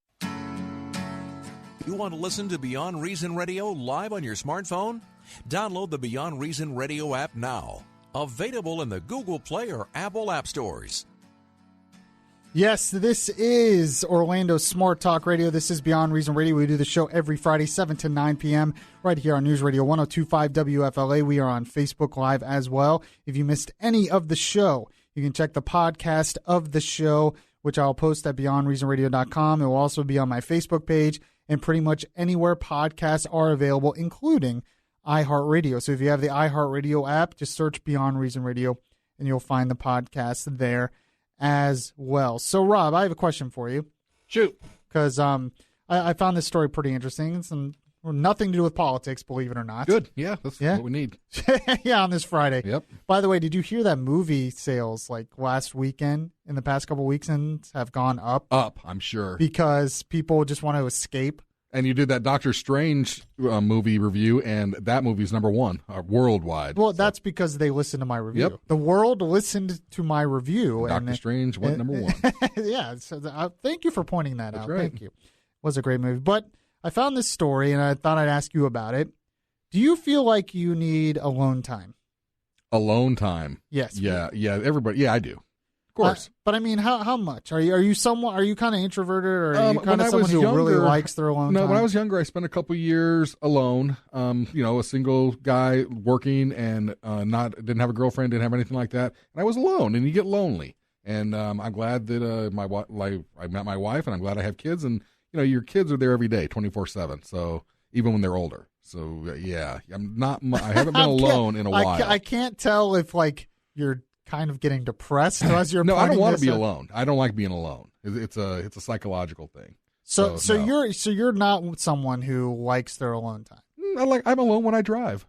Speaker 3: You want to listen to Beyond Reason Radio live on your smartphone? Download the Beyond Reason Radio app now. Available in the Google Play or Apple App Stores.
Speaker 1: Yes, this is Orlando Smart Talk Radio. This is Beyond Reason Radio. We do the show every Friday, 7 to 9 p.m. right here on News Radio 102.5 WFLA. We are on Facebook Live as well. If you missed any of the show, you can check the podcast of the show, which I'll post at beyondreasonradio.com. It will also be on my Facebook page and pretty much anywhere podcasts are available, including iHeartRadio. So if you have the iHeartRadio app, just search Beyond Reason Radio, and you'll find the podcast there as well. So, Rob, I have a question for you.
Speaker 4: Shoot.
Speaker 1: Because I found this story pretty interesting. It's nothing to do with politics, believe it or not.
Speaker 4: Good. Yeah, that's what we need.
Speaker 1: Yeah, on this Friday.
Speaker 4: Yep.
Speaker 1: By the way, did you hear that movie sales like last weekend in the past couple weekends have gone up?
Speaker 4: Up, I'm sure.
Speaker 1: Because people just want to escape.
Speaker 4: And you did that Doctor Strange movie review, and that movie's number one worldwide.
Speaker 1: Well, that's because they listened to my review.
Speaker 4: Yep.
Speaker 1: The world listened to my review.
Speaker 4: Doctor Strange went number one.
Speaker 1: Yeah. So thank you for pointing that out.
Speaker 4: Right.
Speaker 1: Thank you. It was a great movie. But I found this story, and I thought I'd ask you about it. Do you feel like you need alone time?
Speaker 4: Alone time?
Speaker 1: Yes.
Speaker 4: Yeah. Everybody. Yeah, I do. Of course.
Speaker 1: But I mean, how much? Are you kind of introverted, or are you kind of someone who
Speaker 4: younger,
Speaker 1: really likes their alone time?
Speaker 4: No, when I was younger, I spent a couple years alone. A single guy working and didn't have a girlfriend, didn't have anything like that, and I was alone. And you get lonely. And I'm glad that I met my wife, and I'm glad I have kids. And your kids are there every day, 24/7. So even when they're older. So yeah, I haven't been alone in a while.
Speaker 1: I can't tell if you're kind of getting depressed as you're.
Speaker 4: No, I don't want to be alone. I don't like being alone. It's a psychological thing.
Speaker 1: So you're not someone who likes their alone time.
Speaker 4: I'm alone when I drive.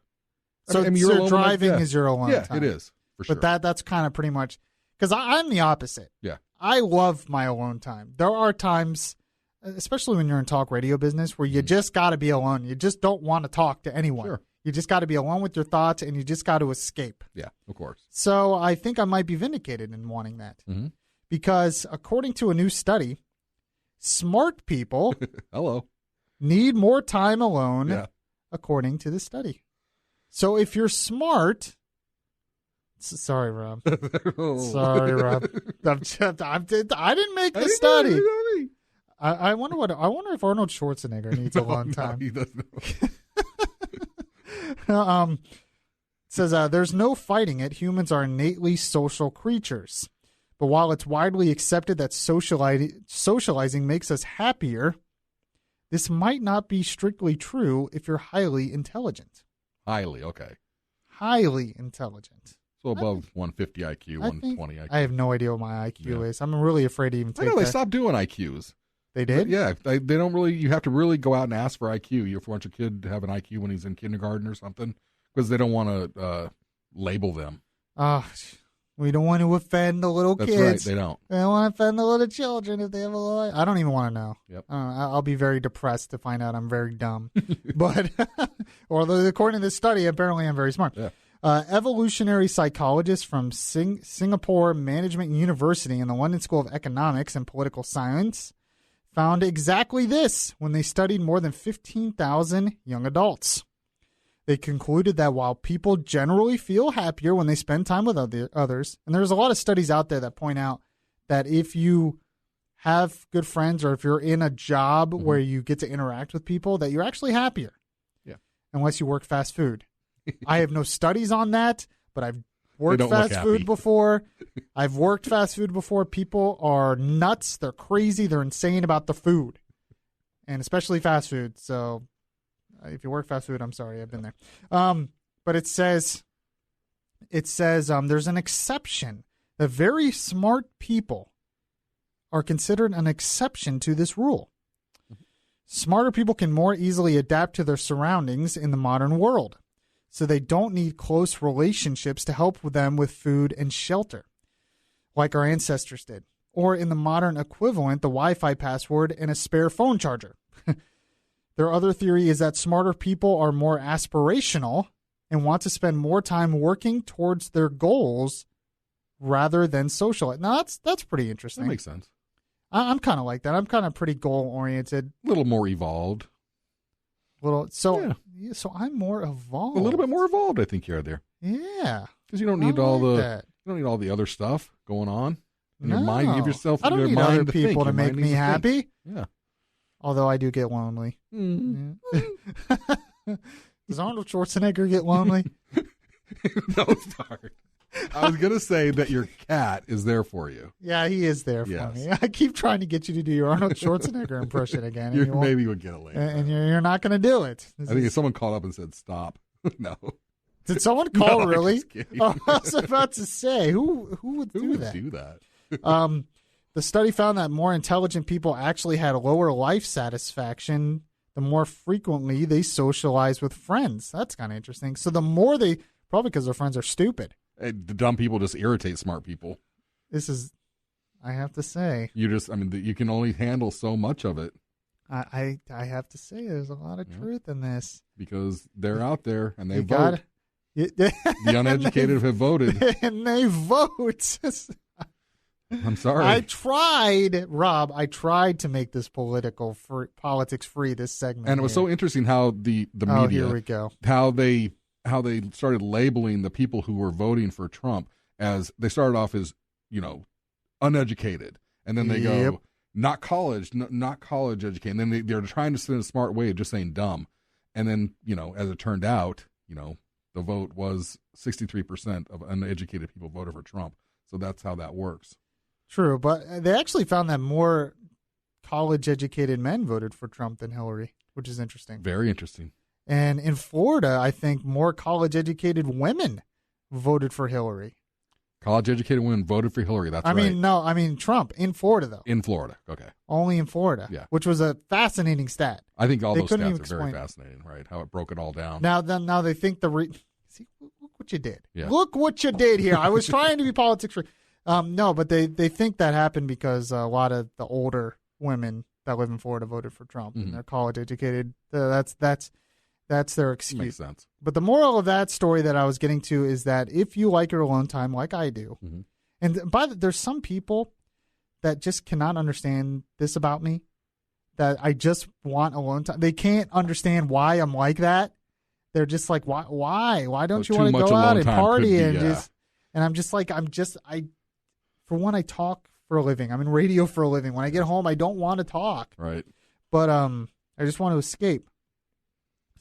Speaker 1: So, driving is your alone time.
Speaker 4: Yeah, it is for sure.
Speaker 1: But that's kind of pretty much because I'm the opposite.
Speaker 4: Yeah,
Speaker 1: I love my alone time. There are times, especially when you're in talk radio business, where you just got to be alone. You just don't want to talk to anyone.
Speaker 4: Sure.
Speaker 1: You just got to be alone with your thoughts, and you just got to escape.
Speaker 4: Yeah, of course.
Speaker 1: So I think I might be vindicated in wanting that.
Speaker 4: Mm-hmm.
Speaker 1: Because according to a new study, smart people
Speaker 4: need
Speaker 1: more time alone, according to the study. So if you're smart, sorry, Rob. Sorry, Rob. I didn't make the study. I wonder if Arnold Schwarzenegger needs a long time.
Speaker 4: He doesn't.
Speaker 1: It says there's no fighting it. Humans are innately social creatures. But while it's widely accepted that socializing makes us happier, this might not be strictly true if you're highly intelligent.
Speaker 4: Highly, okay.
Speaker 1: Highly intelligent.
Speaker 4: So above 150 IQ, 120 IQ.
Speaker 1: I have no idea what my IQ is. I'm really afraid to even take
Speaker 4: I know
Speaker 1: that.
Speaker 4: they stopped doing IQs.
Speaker 1: They did?
Speaker 4: Yeah, they don't really. You have to really go out and ask for IQ. If you want your kid to have an IQ when he's in kindergarten or something, because they don't want to label them.
Speaker 1: We don't want to offend the little kids.
Speaker 4: That's right, they don't.
Speaker 1: They don't want to offend the little children if they have a little. I don't even want to know.
Speaker 4: Yep.
Speaker 1: I'll be very depressed to find out I'm very dumb. But, according to this study, apparently I'm very smart.
Speaker 4: Yeah.
Speaker 1: Evolutionary psychologists from Singapore Management University and the London School of Economics and Political Science found exactly this when they studied more than 15,000 young adults. They concluded that while people generally feel happier when they spend time with others, and there's a lot of studies out there that point out that if you have good friends or if you're in a job where you get to interact with people, that you're actually happier.
Speaker 4: Yeah.
Speaker 1: Unless you work fast food. I have no studies on that, but I've worked fast food before. I've worked fast food before. People are nuts. They're crazy. They're insane about the food, and especially fast food. So if you work fast food, I'm sorry, I've been there. But it says there's an exception. The very smart people are considered an exception to this rule. Smarter people can more easily adapt to their surroundings in the modern world, so they don't need close relationships to help them with food and shelter, like our ancestors did, or in the modern equivalent, the Wi-Fi password and a spare phone charger. Their other theory is that smarter people are more aspirational and want to spend more time working towards their goals rather than social. Now, that's pretty interesting.
Speaker 4: That makes sense.
Speaker 1: I'm kind of like that. I'm kind of pretty goal-oriented.
Speaker 4: A little more evolved.
Speaker 1: So I'm more evolved.
Speaker 4: A little bit more evolved, I think you're there.
Speaker 1: Yeah.
Speaker 4: Because you don't need all the other stuff going on in your mind. Give yourself
Speaker 1: I don't need other people to make me happy.
Speaker 4: Yeah.
Speaker 1: Although I do get lonely.
Speaker 4: Mm.
Speaker 1: Yeah. Does Arnold Schwarzenegger get lonely?
Speaker 4: No, sorry. I was going to say that your cat is there for you.
Speaker 1: Yeah, he is there for me. I keep trying to get you to do your Arnold Schwarzenegger impression again.
Speaker 4: Maybe we'll get it later.
Speaker 1: And you're not going to do it.
Speaker 4: I think if someone called up and said, stop. No.
Speaker 1: Did someone call really?
Speaker 4: Oh,
Speaker 1: I was about to say, who would do that?
Speaker 4: Who would do that?
Speaker 1: The study found that more intelligent people actually had lower life satisfaction the more frequently they socialize with friends. That's kind of interesting. So the more probably because their friends are stupid.
Speaker 4: The dumb people just irritate smart people.
Speaker 1: I have to say.
Speaker 4: You can only handle so much of it.
Speaker 1: I have to say there's a lot of truth in this.
Speaker 4: Because they're out there and they vote. The uneducated have voted.
Speaker 1: And they vote.
Speaker 4: I'm sorry.
Speaker 1: I tried to make this politics free this segment.
Speaker 4: And it was so interesting how the media,
Speaker 1: here we go.
Speaker 4: how they started labeling the people who were voting for Trump as they started off as, uneducated. And then they go, not college educated. And then they're trying to send a smart way of just saying dumb. And then, as it turned out, the vote was 63% of uneducated people voted for Trump. So that's how that works.
Speaker 1: True, but they actually found that more college-educated men voted for Trump than Hillary, which is interesting.
Speaker 4: Very interesting.
Speaker 1: And in Florida, I think more college-educated women voted for Hillary.
Speaker 4: College-educated women voted for Hillary. That's right.
Speaker 1: I mean Trump in Florida, though.
Speaker 4: In Florida, okay.
Speaker 1: Only in Florida,
Speaker 4: yeah.
Speaker 1: Which was a fascinating stat.
Speaker 4: I think all those stats are very fascinating, right? How it broke it all down.
Speaker 1: Now they think see, look what you did.
Speaker 4: Yeah.
Speaker 1: Look what you did here. I was trying to be politics free. No, but they think that happened because a lot of the older women that live in Florida voted for Trump, and they're college educated. That's their excuse.
Speaker 4: Makes sense.
Speaker 1: But the moral of that story that I was getting to is that if you like your alone time, like I do, and there's some people that just cannot understand this about me, that I just want alone time. They can't understand why I'm like that. they're just like, why don't you
Speaker 4: too
Speaker 1: want to
Speaker 4: much
Speaker 1: go out
Speaker 4: alone
Speaker 1: and
Speaker 4: time could
Speaker 1: party
Speaker 4: be,
Speaker 1: and
Speaker 4: yeah.
Speaker 1: just, and I'm just like, for one, I talk for a living. I'm in radio for a living. When I get home, I don't want to talk.
Speaker 4: Right.
Speaker 1: But I just want to escape.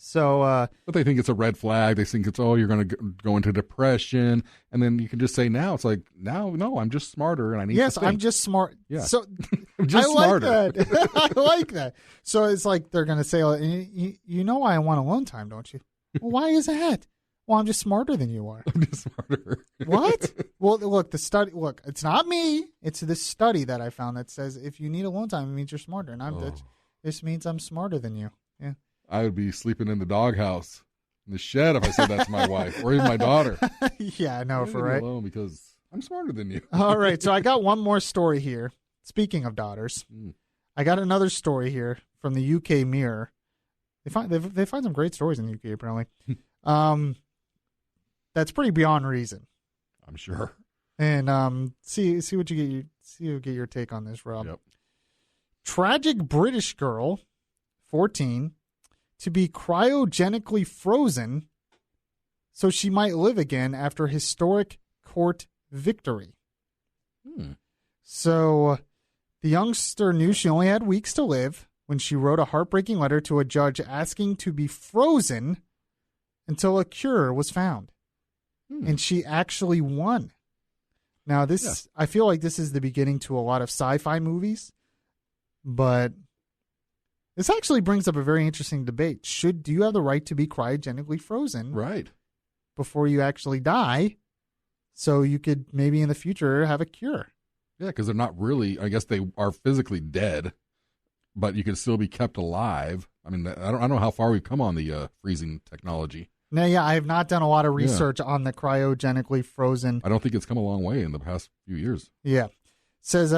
Speaker 1: So,
Speaker 4: but they think it's a red flag. They think it's, you're going to go into depression. And then you can just say now, it's like, no, I'm just smarter and I need to think.
Speaker 1: I'm just smart.
Speaker 4: Yeah.
Speaker 1: So
Speaker 4: I'm just smarter.
Speaker 1: Like that. I like that. So it's like they're going to say, you know why I want alone time, don't you? Well, why is that? Well, I'm just smarter than you are.
Speaker 4: I'm just smarter.
Speaker 1: What? Well, look, it's not me. It's this study that I found that says if you need alone time, it means you're smarter. And this means I'm smarter than you. Yeah.
Speaker 4: I would be sleeping in the doghouse, in the shed, if I said that to my wife or even my daughter.
Speaker 1: Yeah, I know, for right.
Speaker 4: Alone because I'm smarter than you.
Speaker 1: All right, so I got one more story here. Speaking of daughters, I got another story here from the UK Mirror. They find some great stories in the UK apparently. That's pretty beyond reason.
Speaker 4: I'm sure.
Speaker 1: And see what you get your take on this, Rob.
Speaker 4: Yep.
Speaker 1: Tragic British girl, 14, to be cryogenically frozen so she might live again after historic court victory. So the youngster knew she only had weeks to live when she wrote a heartbreaking letter to a judge asking to be frozen until a cure was found. And she actually won. Now, I feel like this is the beginning to a lot of sci-fi movies, but this actually brings up a very interesting debate. Do you have the right to be cryogenically frozen before you actually die so you could maybe in the future have a cure?
Speaker 4: Yeah, because they're not really, I guess they are physically dead, but you can still be kept alive. I mean, I don't know how far we've come on the freezing technology.
Speaker 1: No, yeah, I have not done a lot of research on the cryogenically frozen.
Speaker 4: I don't think it's come a long way in the past few years.
Speaker 1: Yeah. Says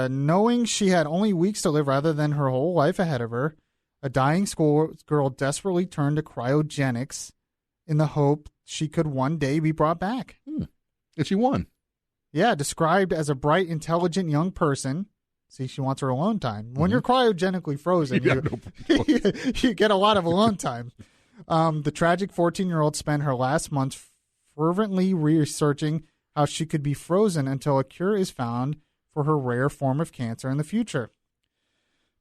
Speaker 1: knowing she had only weeks to live rather than her whole life ahead of her, a dying schoolgirl desperately turned to cryogenics in the hope she could one day be brought back.
Speaker 4: And she won.
Speaker 1: Yeah, described as a bright, intelligent young person. See, she wants her alone time. When you're cryogenically frozen, you get a lot of alone time. The tragic 14-year-old spent her last months fervently researching how she could be frozen until a cure is found for her rare form of cancer in the future.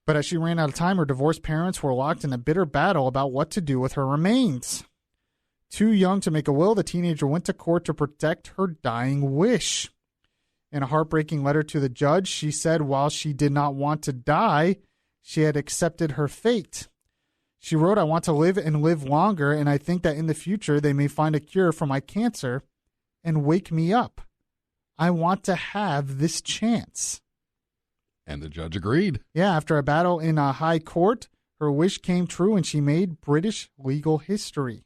Speaker 1: But as she ran out of time, her divorced parents were locked in a bitter battle about what to do with her remains. Too young to make a will, the teenager went to court to protect her dying wish. In a heartbreaking letter to the judge, she said while she did not want to die, she had accepted her fate. She wrote, "I want to live and live longer, and I think that in the future they may find a cure for my cancer and wake me up. I want to have this chance."
Speaker 4: And the judge agreed.
Speaker 1: Yeah, after a battle in a high court, her wish came true and she made British legal history.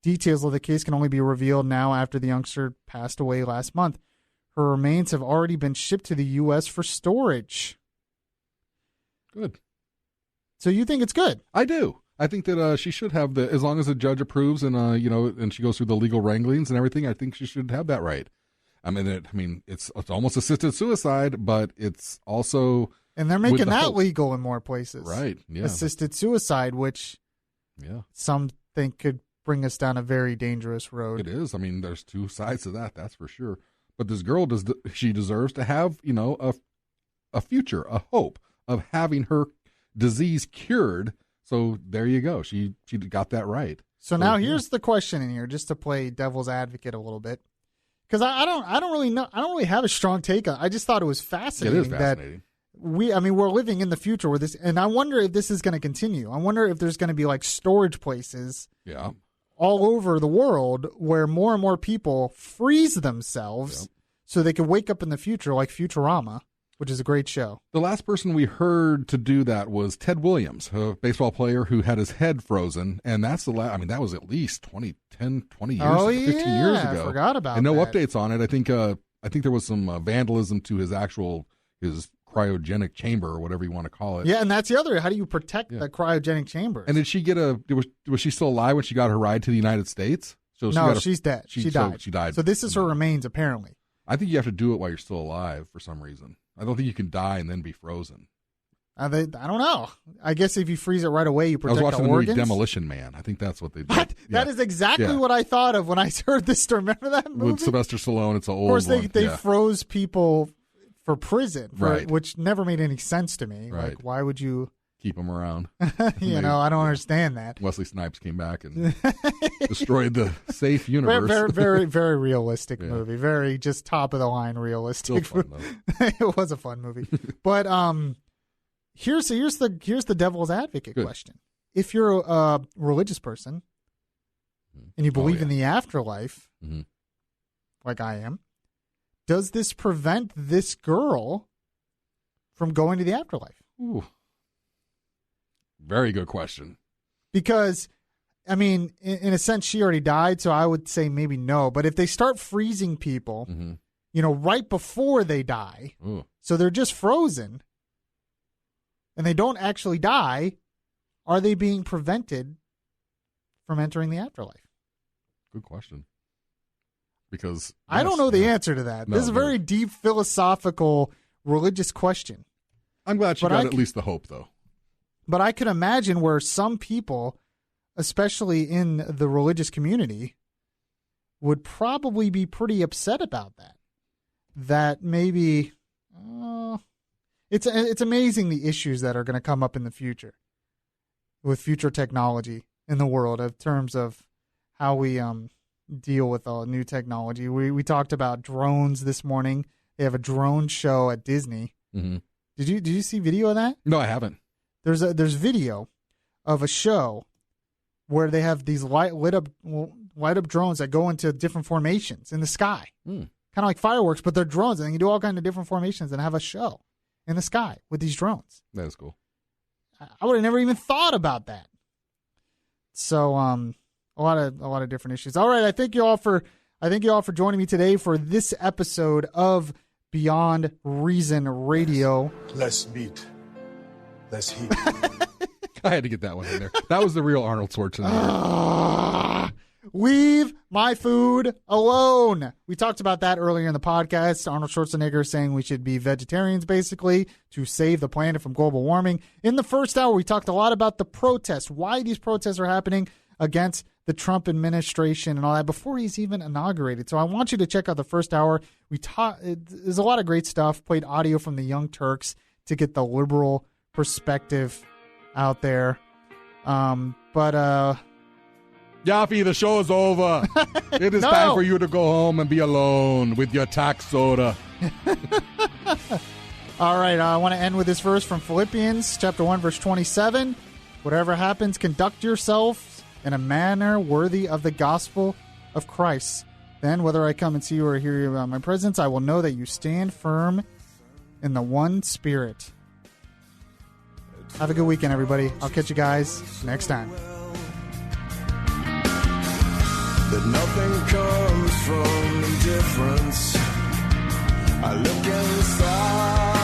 Speaker 1: Details of the case can only be revealed now after the youngster passed away last month. Her remains have already been shipped to the U.S. for storage.
Speaker 4: Good.
Speaker 1: So you think it's good?
Speaker 4: I do. I think that she should have as long as the judge approves and and she goes through the legal wranglings and everything. I think she should have that right. It's almost assisted suicide, but it's also
Speaker 1: and they're making that legal in more places,
Speaker 4: right? Yeah,
Speaker 1: assisted suicide, which some think could bring us down a very dangerous road.
Speaker 4: It is. I mean, there's two sides to that. That's for sure. But this girl she deserves to have a future, a hope of having her disease cured. So there you go. She got that right.
Speaker 1: So now here's the question in here, just to play devil's advocate a little bit, because I don't really know. I don't really have a strong take on it. I just thought it was fascinating.
Speaker 4: It is fascinating.
Speaker 1: That we're living in the future where this, and I wonder if this is going to continue. I wonder if there's going to be like storage places, all over the world where more and more people freeze themselves so they can wake up in the future, like Futurama, which is a great show.
Speaker 4: The last person we heard to do that was Ted Williams, a baseball player who had his head frozen, and that's the last. I mean, that was at least 20 years, 15 years ago.
Speaker 1: I forgot about
Speaker 4: and no
Speaker 1: that.
Speaker 4: updates on it. I think there was some vandalism to his cryogenic chamber or whatever you want to call it.
Speaker 1: Yeah, and that's the other. How do you protect the cryogenic chambers?
Speaker 4: And did she get was she still alive when she got her ride to the United States? So
Speaker 1: she's dead. She died.
Speaker 4: She died.
Speaker 1: So this is her remains, apparently.
Speaker 4: I think you have to do it while you're still alive for some reason. I don't think you can die and then be frozen.
Speaker 1: I don't know. I guess if you freeze it right away, you protect the organs.
Speaker 4: I was watching the movie Demolition Man. I think that's what they did.
Speaker 1: That is exactly what I thought of when I heard this. Remember that movie?
Speaker 4: With Sylvester Stallone. It's an old
Speaker 1: one. Of course, they
Speaker 4: yeah.
Speaker 1: froze people for prison,
Speaker 4: right.
Speaker 1: which never made any sense to me.
Speaker 4: Right.
Speaker 1: Like, why would you
Speaker 4: keep them around?
Speaker 1: I don't understand that.
Speaker 4: Wesley Snipes came back and destroyed the safe universe.
Speaker 1: Very, very, very realistic movie. Very just top of the line realistic.
Speaker 4: Still fun,
Speaker 1: It was a fun movie. But here's the devil's advocate question. If you're a religious person and you believe in the afterlife, like I am, does this prevent this girl from going to the afterlife?
Speaker 4: Ooh. Very good question.
Speaker 1: Because, I mean, in a sense, she already died, so I would say maybe no. But if they start freezing people, right before they die, so they're just frozen, and they don't actually die, are they being prevented from entering the afterlife?
Speaker 4: Good question. Because
Speaker 1: I don't know the answer to that.
Speaker 4: No,
Speaker 1: this is a very deep philosophical, religious question.
Speaker 4: I'm glad she got at least the hope, though.
Speaker 1: But I could imagine where some people, especially in the religious community, would probably be pretty upset about that. That maybe it's amazing the issues that are going to come up in the future with future technology in the world in terms of how we deal with all new technology. We talked about drones this morning. They have a drone show at Disney.
Speaker 4: Mm-hmm.
Speaker 1: Did you see video of that?
Speaker 4: No, I haven't.
Speaker 1: There's video of a show where they have these light up drones that go into different formations in the sky, kind of like fireworks, but they're drones, and you do all kinds of different formations and have a show in the sky with these drones.
Speaker 4: That is cool.
Speaker 1: I would have never even thought about that. So a lot of different issues. All right, I thank you all for joining me today for this episode of Beyond Reason Radio.
Speaker 10: Less meat, less heat.
Speaker 4: I had to get that one in there. That was the real Arnold Schwarzenegger.
Speaker 1: Leave my food alone. We talked about that earlier in the podcast. Arnold Schwarzenegger saying we should be vegetarians, basically, to save the planet from global warming. In the first hour, we talked a lot about the protests, why these protests are happening against the Trump administration and all that before he's even inaugurated. So I want you to check out the first hour. There's a lot of great stuff. Played audio from the Young Turks to get the liberal perspective out there.
Speaker 4: Yaffee, the show is over. It is time for you to go home and be alone with your tax soda.
Speaker 1: All right, I want to end with this verse from Philippians chapter 1, verse 27. Whatever happens, conduct yourselves in a manner worthy of the gospel of Christ. Then, whether I come and see you or hear you about my presence, I will know that you stand firm in the one Spirit. Have a good weekend, everybody. I'll catch you guys next time.
Speaker 11: That nothing comes from indifference. I look inside.